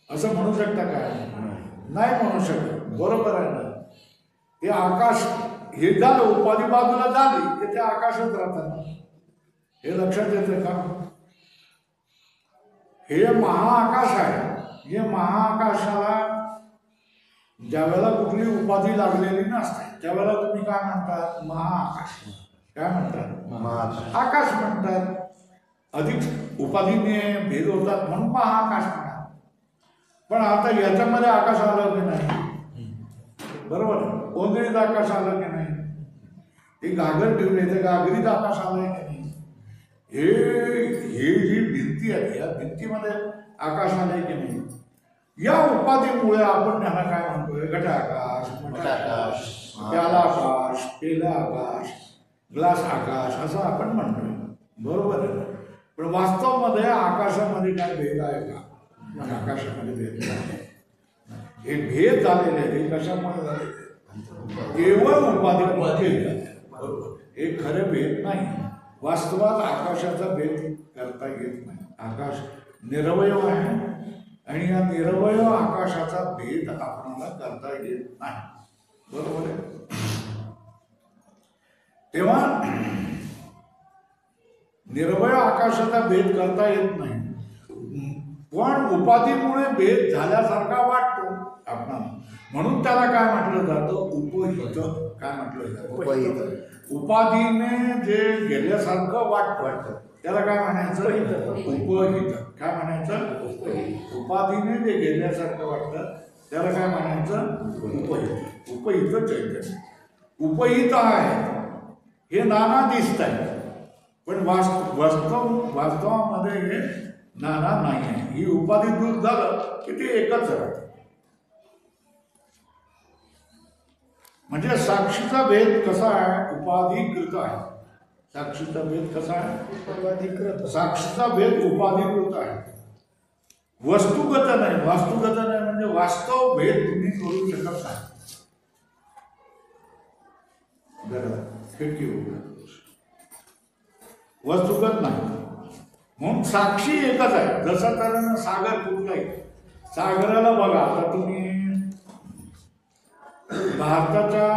असं म्हणू शकता का? नाही म्हणू शकत. बरोबर आहे ना? ते आकाश हे झालं, उपाधी बाजूला झाली की ते आकाशच राहतात. हे लक्षात येतं का? हे महाआकाश आहे. हे महाआकाशाला ज्यावेळेला कुठली उपाधी लागलेली नसते त्यावेळेला तुम्ही काय म्हणतात? महाआकाश. काय म्हणतात? आकाश म्हणतात. अधिक उपाधीने भेद होतात म्हणून महाआकाश म्हणतात. पण आता याच्यामध्ये आकाश आलं की नाही? बरोबर. ओंजळीत आकाश आलं की नाही? ते घागर ठेवले, ते घागरीत आकाश आलंय की नाही? हे जी भिंती आहे, या भिंतीमध्ये आकाश आलंय की नाही? या उपाधीमुळे आपण त्यांना काय म्हणतोय? घटाकाश, मठाकाश, प्याला आकाश, पेला आकाश, ग्लास आकाश असं आपण म्हणतोय. बरोबर आहे. पण वास्तवामध्ये आकाशामध्ये काय भेद आहे का? आकाशामध्ये भेद नाही. हे भेद झालेले आहेत. हे कशामुळे झाले? केवळ उपाधीमुळे झाले. बरोबर. हे खरे भेद नाही. वास्तवात आकाशाचा भेद करता येत नाही. आकाश निरवयव आहे आणि या निरवयव आकाशाचा भेद आपल्याला करता येत नाही. बरोबर आहे. तेव्हा निरवय आकाशाचा भेद करता येत नाही, पण उपाधीमुळे भेद झाल्यासारखा वाटतो आपणाला, म्हणून त्याला काय म्हटलं जातं? उपहित. काय म्हटलं जातं? उपहित. उपाधीने जे गेल्यासारखं वाटतं त्याला काय म्हणायचं? उपहित. काय म्हणायचं? उपाधीने जे गेल्यासारखं वाटतं त्याला काय म्हणायचं? उपहित. उपहित चैतन्य. उपहित आहे हे नाना दिसत आहे, पण वास्तवामध्ये हे नाना नाही आहे. ही उपाधी दूर झालं की ते एकच राहतं. म्हणजे साक्षीचा भेद कसा आहे? उपाधीकृत आहे. साक्षीचा भेद कसा आहे? उपाधीकृत. साक्षीचा भेद उपाधीकृत आहे, वस्तुगत नाही. वास्तुगत नाही म्हणजे वास्तव भेद तुम्ही करू शकत नाही. खिडकी वस्तुगत नाही, म्हणून साक्षी एकच आहे. जसं तर सागर कुठलाही, सागराला बघा. आता तुम्ही भारताच्या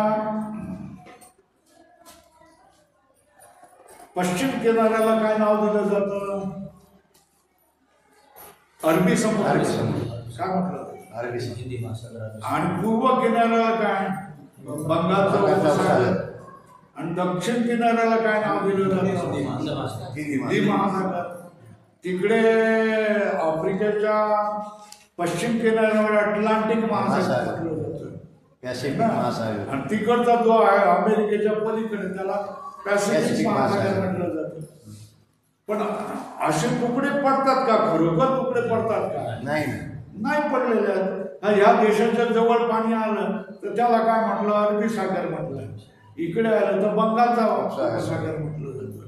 पश्चिम किनाऱ्याला काय नाव दिलं जातं? अरबी समुद्र. काय म्हटलं? अरबी समुद्र. हिंदी महासागर. आणि पूर्व किनाऱ्याला काय? बंगालचा उपसागर. आणि दक्षिण किनाऱ्याला काय नाव दिलं जातं? हिंदी महासागर. तिकडे आफ्रिकेच्या पश्चिम किनाऱ्यावर अटलांटिक महासागर म्हटलं जातं. पॅसिफिक महासागर. आणि तिकडचा जो आहे अमेरिकेच्या पलीकडे त्याला पॅसिफिक महासागर म्हटलं जातं. पण असे तुकडे पडतात का? खरोखर तुकडे पडतात का? नाही नाही पडलेले आहेत. ह्या देशाच्या जवळ पाणी आलं तर त्याला काय म्हटलं? अरबी सागर म्हटलं. इकडे आलं तर बंगालचा सागर म्हटलं जातं.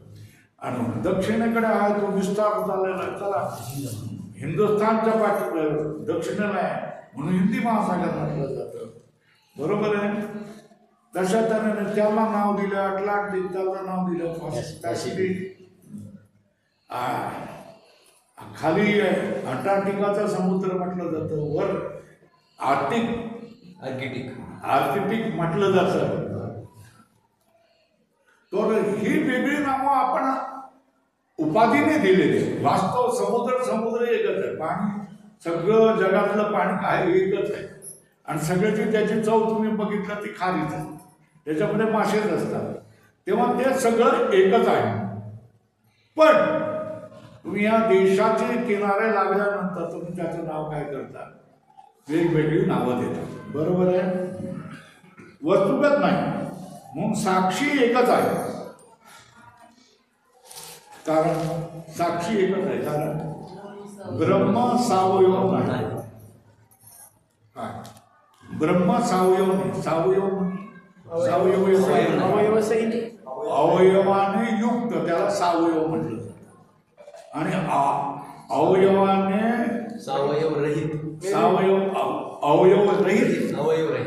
आणि दक्षिणेकडे आहे तो विस्तार झालेला आहे. चला हिंदुस्थानच्या पाठी दक्षिणेला आहे म्हणून हिंदी महासागर म्हटलं जातं. बरोबर आहे. तशा तऱ्हेने त्याला नाव दिलं अटलांटिक, त्याला नाव दिलं पॅसिफिक. खाली अंटार्क्टिकाचा समुद्र म्हटलं जातं, वर आर्कटिक म्हटलं जातं. तर ही वेगळी नावं आपण उपाधीने दिलेली. वास्तव समुद्र एकच आहे. पाणी सगळं जगातलं पाणी काय एकच आहे. आणि सगळ्याची त्याची चव तुम्ही बघितलं ती खारीच आहे. त्याच्यामध्ये मासेच असतात. तेव्हा ते सगळं एकच आहे. पण तुम्ही या देशाचे किनारे लागल्यानंतर तुम्ही त्याचं नाव काय करता? वेगवेगळी नावं देतात. बरोबर आहे. वस्तुगत नाही म्हणून साक्षी एकच आहे. कारण साक्षी एकच आहे. कारण ब्रह्म सावयव नाही. काय ब्रह्म सावयव नाही. अवयवाने युक्त त्याला सावयव म्हटलं जातं. आणि अवयवाने सावयव रहित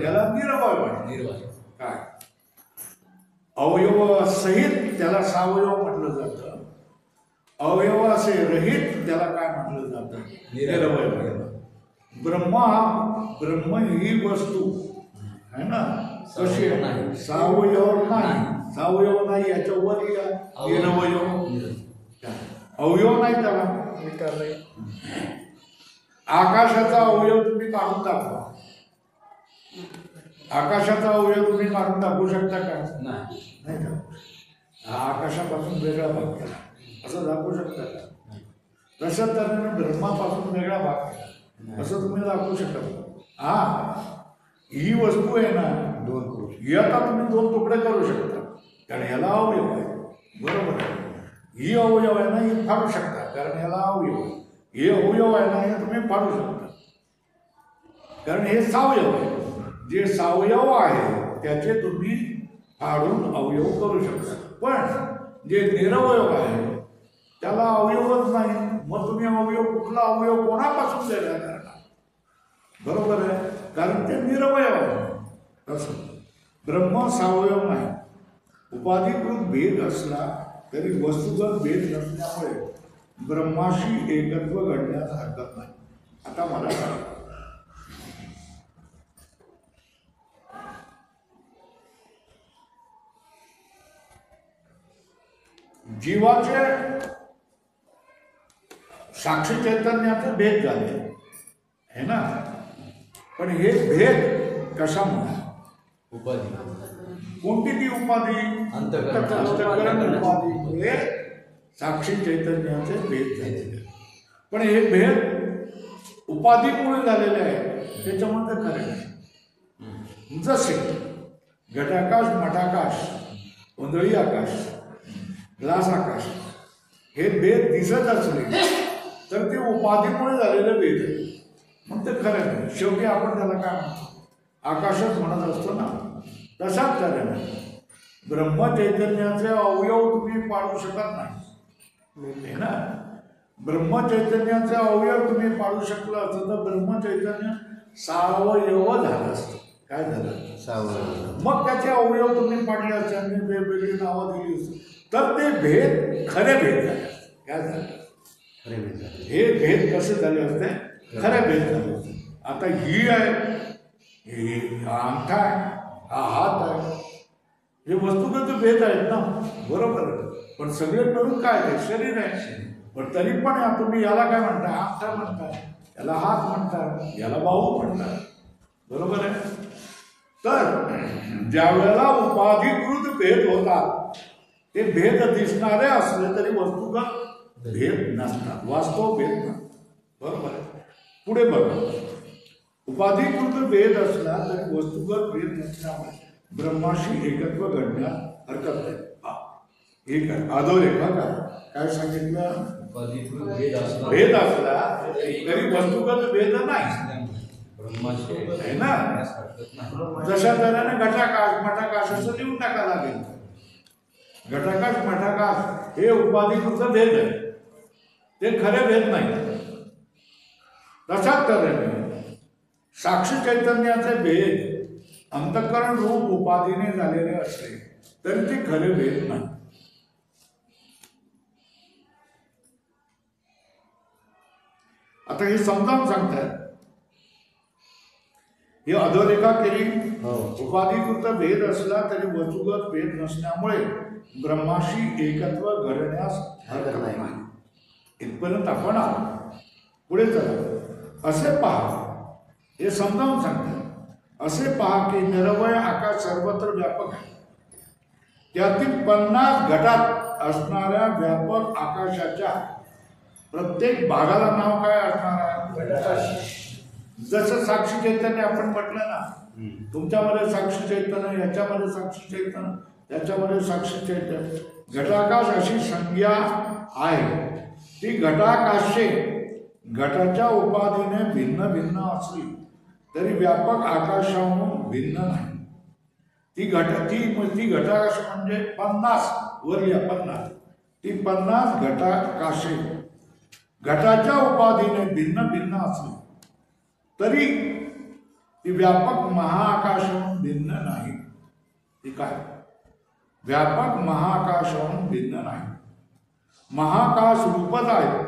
त्याला निरवय. काय अवयव सहित त्याला सावयव म्हटलं जातं. अवयवासे रहित त्याला काय म्हटलं जातं? निरवय. ब्रह्म ही वस्तू है ना, कशी सावयव नाही. सावयव नाही याच्यावर निरवयव. अवयव नाही त्याला. आकाशाचा अवयव तुम्ही काढून दाखवा. आकाशाचा अवयव तुम्ही काढून दाखवू शकता का? नाही दाखवू. हा आकाशापासून वेगळा भाग केला असं दाखवू शकता का? तशा तऱ्हेने ब्रह्मापासून वेगळा भाग केला असं तुम्ही दाखवू शकता. ही वस्तू आहे ना, याचा तुम्ही दोन तुकडे करू शकता. कारण ह्याला अवयव आहे. बरोबर आहे. ही अवयव आहे ना, ही फाडू शकता कारण ह्याला अवयव आहे. हे अवयव आहे ना, हे तुम्ही फाडू शकता कारण हे सावयव आहे. जे सावयव आहे त्याचे तुम्ही फाडून अवयव करू शकता. पण जे निरवयव आहे त्याला अवयवच नाही. मग तुम्ही कुठला अवयव कोणापासून वेगळा करणार? बरोबर आहे. कारण ते निरवयव आहे. तसं ब्रह्म सावयव नाही. उपाधिकृत भेद असला तरी वस्तुगत भेद नसल्यामुळे ब्रह्माशी एकत्व घडण्यास हरकत नाही. आता मला सांगा, जीवाचे साक्षी चैतन्याचे भेद झाले है ना, पण हे भेद कशामुळे? उपाधी. कोणती ती उपाधी? अंतःकरण उपाधीमुळे साक्षी चैतन्याचे भेद झालेले. पण हे भेद उपाधीमुळे झालेले आहे त्याच्यामध्ये खरे नाही. जसे घटाकाश, मठाकाश, गोंधळी आकाश, ग्लास आकाश हे भेद दिसत असले तर ते उपाधीमुळे झालेले भेद आहे. मग ते खरं नाही. शेवटी आपण त्याला काय म्हणतो? आकाशच म्हणत असतो ना. तशाच तऱ्हेने ब्रह्मचैतन्याचे अवयव तुम्ही पाडू शकत नाही ना. ब्रह्मचैतन्याचे अवयव तुम्ही पाडू शकलं असतं तर ब्रह्मचैतन्य सावयव झालं असतं. काय झालं? सावयव. मग त्याचे अवयव तुम्ही पाडले असते आणि वेगवेगळी नावं दिली असती तर ते भेद खरे भेद झाले. काय झालं? खरे भेद झाले. हे भेद कसे झाले असते? खरे भेद झाले असते. आता ही आहे, ही अंगठा आहे, हा हात आहे, हे वस्तुगत भेद आहेत ना. बरोबर आहे. पण सगळे मिळून काय आहे? शरीर आहे. पण तरी पण तुम्ही याला काय म्हणताय? अंगठा म्हणताय, याला हात म्हणताय, याला बाहू म्हणताय. बरोबर आहे. तर ज्या वेळेला उपाधिकृत भेद होतात ते भेद दिसणारे असले तरी वस्तुगत भेद नसतात. वास्तव भेद नसतात. बरोबर आहे. पुढे बघा. उपाधिकृत भेद असला तरी वस्तुगत भेद नसल्यामुळे ब्रह्माशी एकत्व घडण्यास हरकत नाही. हे काय अधोरेखा काय सांगितलं? उपाधिकृत भेद असला भेद असला तरी वस्तुगत भेद नाही ब्रह्माशय आहे ना. हरकत नाही. जशा तऱ्हेने घटाकाश मठाकाशाचं लिहून टाका लागेल. घटाकाश मठाकाश हे उपाधिकृत भेद आहे, ते खरे भेद नाही. तशाच तऱ्हेने साक्षी चैतन्याचे भेद अंतःकरण रूप उपाधीने झालेले असले तरी ते खरे भेद नाही. आता हे समजावून सांगतात. ही अधोरेखा केली. उपाधिकृत भेद असला तरी वस्तुगत भेद नसल्यामुळे ब्रह्माशी एकत्व घडण्यास हरकत नाही. इथपर्यंत आपण आलो. पुढे चला. असे पहा, हे समजावून सांगतात. असे पहा की निरवय आकाश सर्वत्र व्यापक आहे. त्यातील 50 घटात असणाऱ्या व्यापक आकाशाच्या प्रत्येक भागाला नाव काय असणार आहे? जसं साक्षी चैतन्य आपण म्हटलं ना, तुमच्यामध्ये साक्षी चैतन्य, याच्यामध्ये साक्षी चैतन्य, त्याच्यामध्ये साक्षी चैतन्य. घटाकाश अशी संज्ञा आहे. ती घटाकाशे घटाच्या उपाधीने भिन्न भिन्न असली तरी व्यापक आकाशाहून भिन्न नाही. ती घटाकाश म्हणजे 50 वर या 50. ती 50 घटाकाशे घटाच्या उपाधीने भिन्न भिन्न असली तरी ती व्यापक महाआकाशाहून भिन्न नाही. ती काय? व्यापक महाआकाशाहून भिन्न नाही. महाकाश रूपच आहे.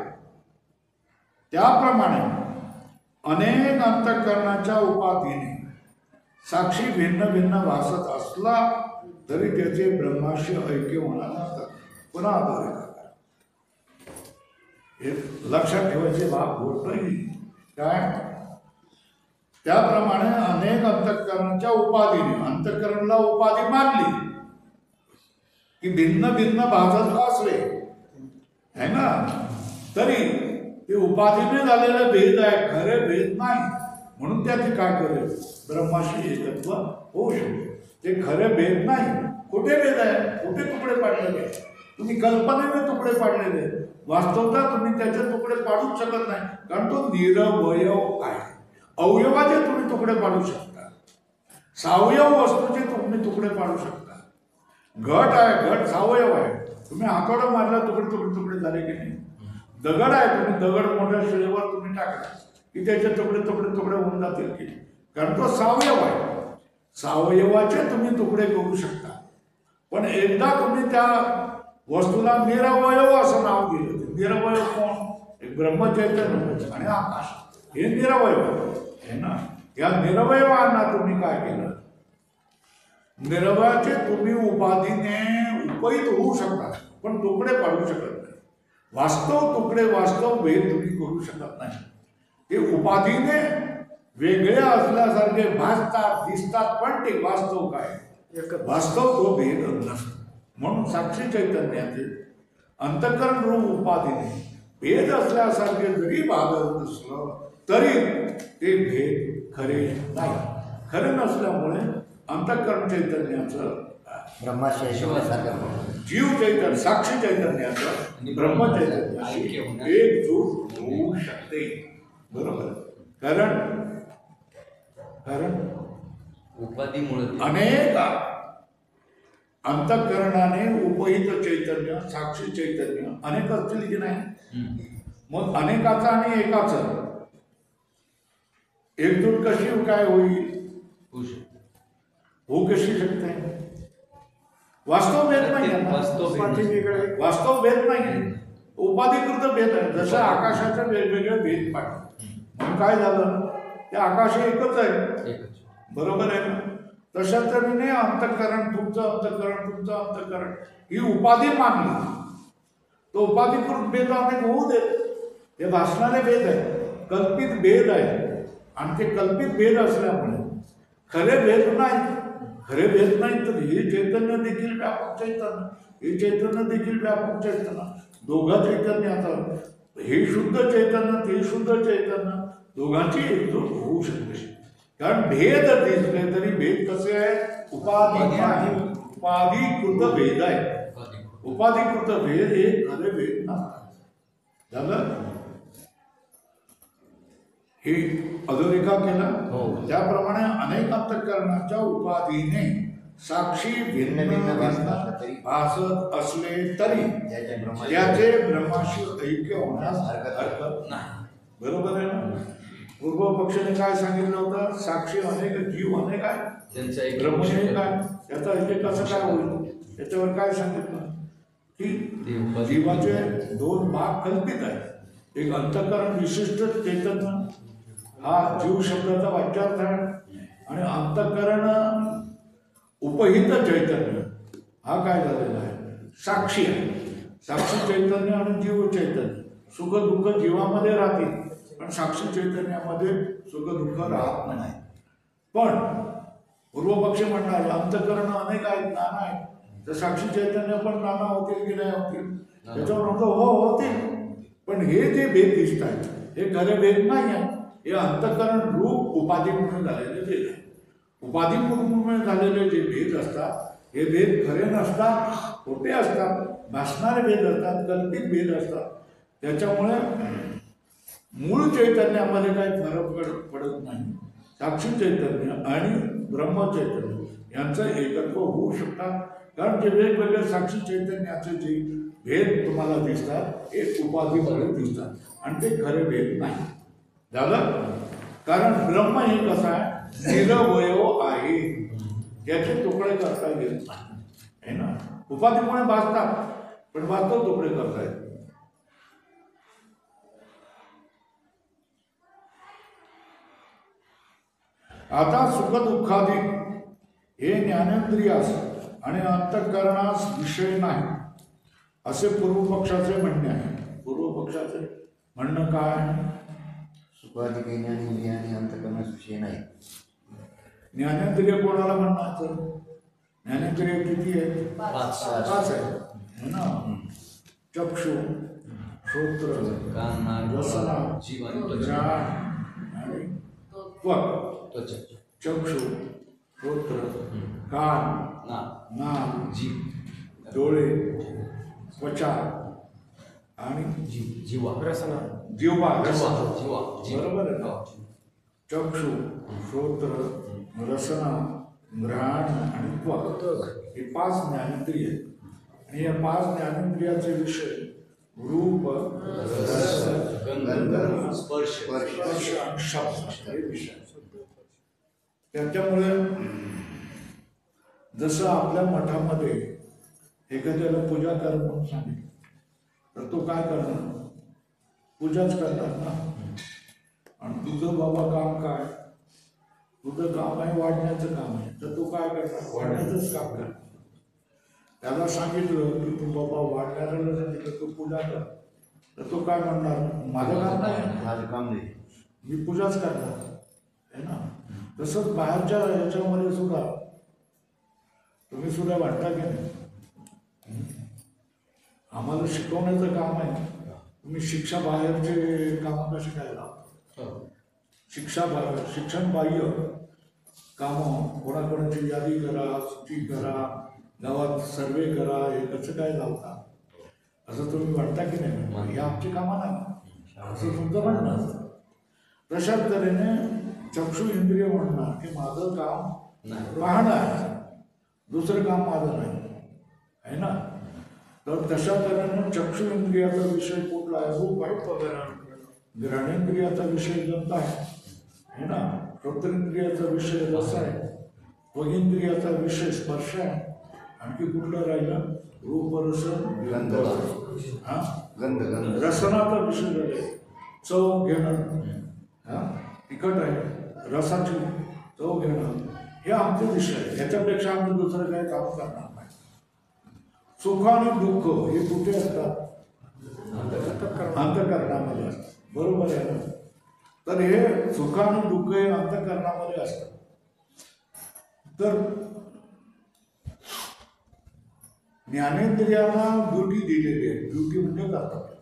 त्याप्रमाणे अनेक अंतःकरणाच्या उपाधीने साक्षी भिन्न भिन्न भासत असला तरी त्याचे ब्रह्माशी ऐक्य होणार नसतात. पुन्हा अधोरेखा हे लक्षात ठेवायचे भाग होत नाही. काय? त्याप्रमाणे अनेक अंतःकरणाच्या उपाधीने, अंतःकरणला उपाधी मानली की भिन्न भिन्न भासत असले है ना, तरी ते उपाधीने झालेले भेद आहे, खरे भेद नाही. म्हणून त्याचे काय करेल? ब्रह्माशी एकत्व होऊ शकते. ते खरे भेद नाही. कुठे भेद आहे? कुठे तुकडे पाडलेले? तुम्ही कल्पनेने तुकडे पाडलेले. वास्तवता तुम्ही त्याचे तुकडे पाडूच शकत नाही, कारण तो निरवयव आहे. अवयवाचे तुम्ही तुकडे पाडू शकता, सावयव वस्तूचे तुम्ही तुकडे पाडू शकता. घट आहे, घट सावयव आहे. तुम्ही हातोडं मारला, तुकडे तुकडे तुकडे झाले की नाही? दगड आहे, तुम्ही दगड मोठ्या शिळेवर तुम्ही टाकला की त्याचे तुकडे तुकडे तुकडे होऊन जातील की, कारण तो सावयव आहे. सावयवाचे तुम्ही तुकडे करू शकता. पण एकदा तुम्ही त्या वस्तूला निरवयव असं नाव दिलं. निरवयव कोण? एक ब्रह्मचैतन्य आणि आकाश, हे निरवयव आहे ना. या निरवयवांना तुम्ही काय केलं? निरवयाचे तुम्ही उपाधीने उपहित होऊ शकता, पण तुकडे पाडू शकत नाही. वास्तव तुकडे, वास्तव भेद तुम्ही करू शकत नाही. ते उपाधीने वेगळे असल्यासारखे भासतात, दिसतात, पण ते वास्तव काय? वास्तव तो भेद नसतो. म्हणून साक्षी चैतन्याचे अंतःकरण रूप उपाधीने भेद असल्यासारखे जरी भागवत असलं तरी ते भेद खरे नाही. खरे नसल्यामुळे अंतःकरण चैतन्याचं जीव चैतन्य, साक्षी चैतन्याचं ब्रह्मचैतन्याशी एकजूट होऊ शकते. बरोबर? कारण उपाधीमुळे अनेक अंतःकरणाने उपहित चैतन्य, साक्षी चैतन्य अनेक असतील की नाही? मग अनेकाचं आणि एकाचं एकजूट कशी काय होईल? होऊ कशी शकते? वास्तव भेद नाही. वास्तव भेद नाही, उपाधिकृत भेद आहे. जसं आकाशाचे वेगवेगळे भेद पाडले म्हणून काय झालं? ते आकाश एकच आहे. बरोबर आहे ना? तशा तऱ्हेने अंतःकरण, तुमचं अंतःकरण, तुमचं अंतःकरण ही उपाधी मानली. तो उपाधिकृत भेद अनेक होऊ देत. हे भासणारे भेद आहे, कल्पित भेद आहे. आणि ते कल्पित भेद असल्यामुळे खरे भेद नाही. खरे भेद नाही तर हे चैतन्य देखील व्यापक चैतन्य, हे चैतन्य देखील व्यापक चैतन्य. दोघं चैतन्याचं, हे शुद्ध चैतन्य, ते शुद्ध चैतन्य, दोघांची एकजूट होऊ शकते. कारण भेद दिसले तरी भेद कसे आहे? उपाधीकृत भेद आहे. उपाधिकृत भेद हे खरे भेद नसतात. झालं हे अधोरेखा केला. त्याप्रमाणे अनेक अंतःकरणाच्या उपाधीने साक्षी भिन्न भिन्न भासत असले तरी त्याचे ब्रह्माशी ऐक्य होण्यास हरकत नाही. बरोबर आहे ना. पूर्व पक्षाने काय सांगितलं होतं? साक्षी अनेक, जीव अनेक आहे, त्यांचा एक ब्रह्म एक आहे. त्याचा ऐक्य कसं काय होईल? त्याच्यावर काय सांगितलं की जीवाचे दोन भाग कल्पित आहेत. एक अंतःकरण विशिष्ट चैतन्य, हा जीव शब्दाचा वाच्यार्थ आहे, आणि अंतःकरण उपहित चैतन्य हा काय झालेला आहे? साक्षी आहे. साक्षी चैतन्य आणि जीव चैतन्य, सुख दुःख जीवामध्ये राहतील, पण साक्षी चैतन्यामध्ये सुख दुःख राहत नाही. पण पूर्वपक्ष म्हणणार अंतःकरण अनेक आहेत, नाना आहेत, तर साक्षी चैतन्य पण नाना होतील की नाही होतील? त्याच्यावर म्हणतो हो होतील, पण हे जे भेद दिसत आहेत हे खरे भेद नाही आहे. हे अंतःकरण रूप उपाधीमुळे झालेले भेद आहे. उपाधीमुळे झालेले जे भेद असतात हे भेद खरे नसतात, खोटे असतात, भासणारे भेद असतात, कल्पित भेद असतात. त्याच्यामुळे मूळ चैतन्यामध्ये काही फरक पडत नाही. साक्षी चैतन्य आणि ब्रह्मचैतन्य यांचं एकत्व होऊ शकतात. कारण जे वेगवेगळे साक्षी चैतन्याचे जे भेद तुम्हाला दिसतात हे उपाधीमुळे दिसतात, आणि ते खरे भेद नाही. झालं. कारण ब्रह्म हे कसं आहे? निरवयव आहे, त्याचे तुकडे करता येत नाही, है ना. उपाधीमुळे भासतात, पण वास्तव तुकडे करता येत. आता सुख दुःखाधिक हे ज्ञानेंद्रियास आणि अंतःकरणास विषय नाही असे पूर्वपक्षाचे म्हणणे आहे. पूर्वपक्षाचे म्हणणं काय? सुखाधिक ज्ञानेंद्रिय आणि अंतःकरणास विषय नाही. ज्ञानेंद्रिय कोणाला म्हणायचं? ज्ञानेंद्रिय किती आहेत? पाच. पाच आहे, है ना. चक्षु, श्रोत्र, कान, नाक, रसना, जीव आणि त्वचा. घ्राण आणि त्वक. चक्षु, श्रोत्र, कान, नाक, जीव, डोळे, त्वचा आणि जीवा, रसना, जिव्हा. जीवा, बरोबर आहे ना. चक्षु, श्रोत्र, रसना, घ्राण आणि त्वक हे पाच ज्ञानेंद्रिय आहेत. आणि या पाच ज्ञानेंद्रियाचे विषय रूप, रस, गंध, स्पर्श आणि शब्द हे विषय. त्याच्यामुळे जसं आपल्या मठामध्ये एखाद्याला पूजा कर म्हणून सांगितलं तर तो काय करणार? पूजाच करणार ना. आणि तुझं बाबा काम काय? तुझं काम आहे वाढण्याचं काम आहे, तर तू काय करणार? वाढण्याचंच काम करणार. त्याला सांगितलं की तू बाबा वाढण्याला सांगितलं तू पूजा कर, तर तो काय म्हणणार? माझं काम नाही, माझं काम नाही, मी पूजाच करणार, है ना. तसंच बाहेरच्या ह्याच्यामध्ये सुद्धा तुम्ही सुद्धा वाटता की नाही? आम्हाला शिकवण्याचं काम आहे, तुम्ही शिक्षा बाहेरचे कामं कशी काय लावता? शिक्षण बाह्य कामं कोणाकोणाची यादी करा, सूची करा, गावात सर्वे करा, हे कसं काय लावता? असं तुम्ही वाटता की नाही? हे आमची कामं नाही असं तुमचं म्हणणं असतं. तशाच तऱ्हेने चक्षु इंद्रिय म्हणणार की माझं काम पाहणं आहे, दुसरं काम माझं नाही, आहे ना. तर तशा तऱ्हेने चक्षु इंद्रियाचा विषय कुठला आहे? रूप आहे. घ्राणेंद्रियाचा विषय गंध आहे ना. श्रोत्रेंद्रियाचा विषय रस आहे. त्वगिंद्रियाचा विषय स्पर्श आहे. आणखी कुठलं राहिलं? रूप, रस, गंध, हा, गंध, गंध. रसनाचा विषय झाले. चव घेणं, हा, तिखट आहे, रसाची चव घेणं, हे आमचे विषय आहे. ह्याच्यापेक्षा आम्ही दुसरं काही काम करणार नाही. सुख आणि दुःख हे कुठे असतात? अंतःकरणामध्ये असतात. बरोबर आहे ना. तर हे सुख आणि दुःख हे अंतःकरणामध्ये असतात. तर ज्ञानेंद्रियांना ड्युटी दिलेली आहे. ड्युटी म्हणजे कर्तव्य.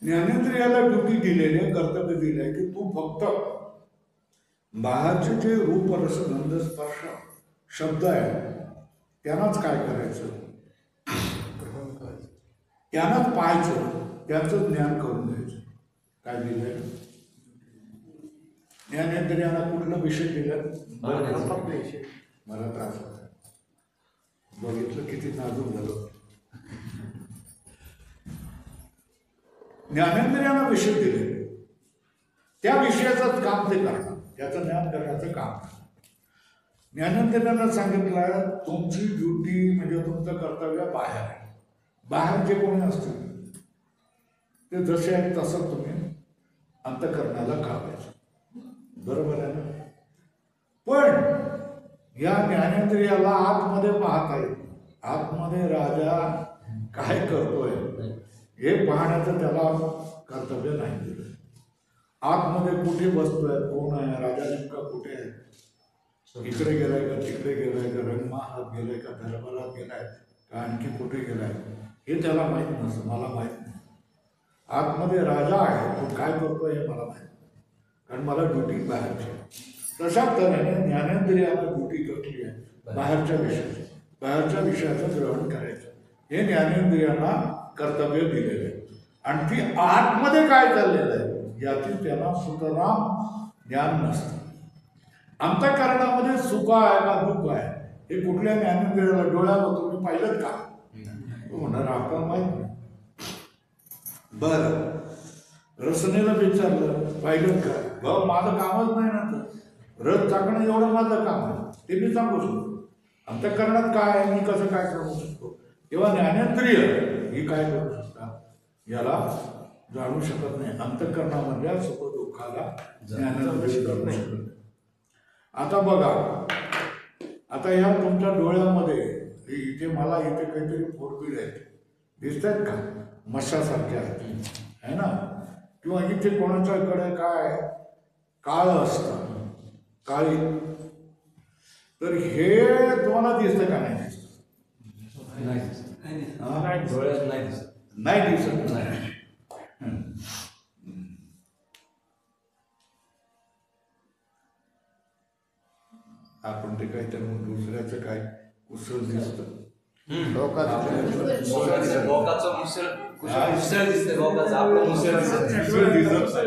ज्ञानेंद्रियाला ड्युटी दिलेली आहे, कर्तव्य दिले आहे की तू फक्त बाहेरचे जे रूप, रस, गंध, स्पर्श शब्द आहे त्यांनाच काय करायचं, त्यांनाच पाहायचं, त्याचं ज्ञान करून द्यायचं. काय दिलंय ज्ञानेंद्रियांना कुठला विषय दिला? मला त्रास होता, बघितलं किती नाजूक झालं. ज्ञानेंद्रियांना विषय दिले, त्या विषयाचं काम ते करणार, त्याचं ज्ञान करण्याचं काम. ज्ञानेंद्रियांना सांगितलं तुमची ड्युटी म्हणजे तुमचं कर्तव्य बाहेर आहे. बाहेर जे कोणी असतील ते जसे आहेत तसं तुम्ही अंतःकरणाला काढायचं. बरोबर आहे ना? पण या ज्ञानेंद्रियाला आतमध्ये पाहता येत, आतमध्ये राजा काय करतोय हे पाहण्याचं त्याला कर्तव्य नाही दिलं. आतमध्ये कुठे बसतोय, कोण आहे, राजा नेमका कुठे आहे, इकडे गेलाय का तिकडे गेलाय का, रंगमहालात गेलाय का दरबारात गेलाय का आणखी कुठे गेलाय हे त्याला माहीत नसतं, मला माहीत नाही. आतमध्ये राजा आहे, तो काय करतोय हे मला माहीत, कारण मला ड्युटी बाहेरची. तशाच तऱ्हेने ज्ञानेंद्रियाला ड्युटी कसली आहे, बाहेरच्या विषयाची, बाहेरच्या विषयाचं ग्रहण करायचं, हे ज्ञानेंद्रियांना कर्तव्य दिलेलं आहे. आणि ती आतमध्ये काय चाललेलं आहे याची त्याला सुतराम ज्ञान नसतं. अंतःकरणामध्ये सुख आहे का दुःख आहे हे कुठल्या ज्ञानेंद्रियाला, डोळ्याला तुम्ही पाहिलं का? तो म्हणणार आपल्याला माहित नाही. बरं, रसनेला विचारलं पाहिलं का? भाऊ माझं कामच नाही ना, तर रस चाकणं एवढं माझं काम आहे, ते मी सांगू शकतो. अंतःकरणात काय आहे, मी कसं काय करू शकतो, तेव्हा ज्ञानेंद्रिय ही काय करू शकतात याला जाणू शकत नाही. अंतःकरणामधल्या सुख दुःखाला ज्ञानेंद्रिय जाणू शकत नाही. आता बघा, आता या तुमच्या डोळ्यामध्ये इथे मला इथे काहीतरी फोडबीड आहेत, दिसत आहेत का, मशासारखे आहेत है ना, किंवा इथे कोणाच्याकडे काय काळ असतं, काळी, तर हे तुम्हाला दिसतं का नाही दिसत? डोळ्यात नाही दिसत, नाही दिसत नाही. आपण ते काहीतरी दुसऱ्याचं काय कुसळ दिसतं, लोकाचं मुसळ दिसते, लोकाचं आपलं मुसळ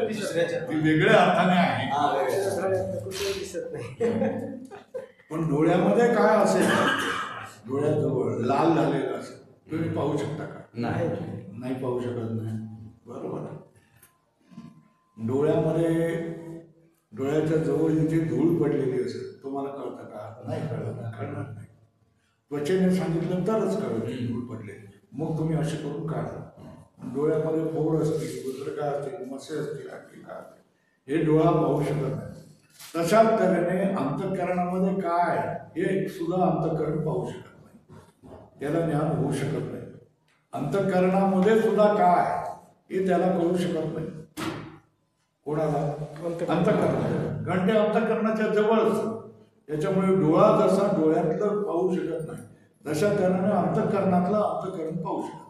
दिसत, ती वेगळ्या अर्थाने आहे. दिसत नाही. पण डोळ्यामध्ये काय असेल, डोळ्याजवळ लाल झालेलं असेल, तुम्ही पाहू शकता का? नाही पाहू शकत नाही. बरोबर आहे. डोळ्यामध्ये डोळ्याच्या जवळ जिथे धूळ पडलेली असेल तुम्हाला कळतं का? नाही कळत, कळणार नाही. त्वचेने सांगितलं तरच कळत धूळ पडलेली, मग तुम्ही असे करून काढा. डोळ्यामध्ये फोड असतील, दुसरं काय असतील, मसे असतील, आणखी काय असतील, हे डोळा पाहू शकत नाही. तशाच तऱ्हेने अंतःकरणामध्ये काय हे सुद्धा अंतःकरण पाहू शकत नाही, त्याला ज्ञान होऊ शकत नाही. अंतःकरणामध्ये सुद्धा काय हे त्याला कळू शकत नाही. कोणाला? अंतःकरण. घंटे अंतःकरणाच्या जवळच, त्याच्यामुळे डोळा जसा डोळ्यातलं पाहू शकत नाही तशा तऱ्हेने अंतःकरणातलं अंतःकरण पाहू शकत.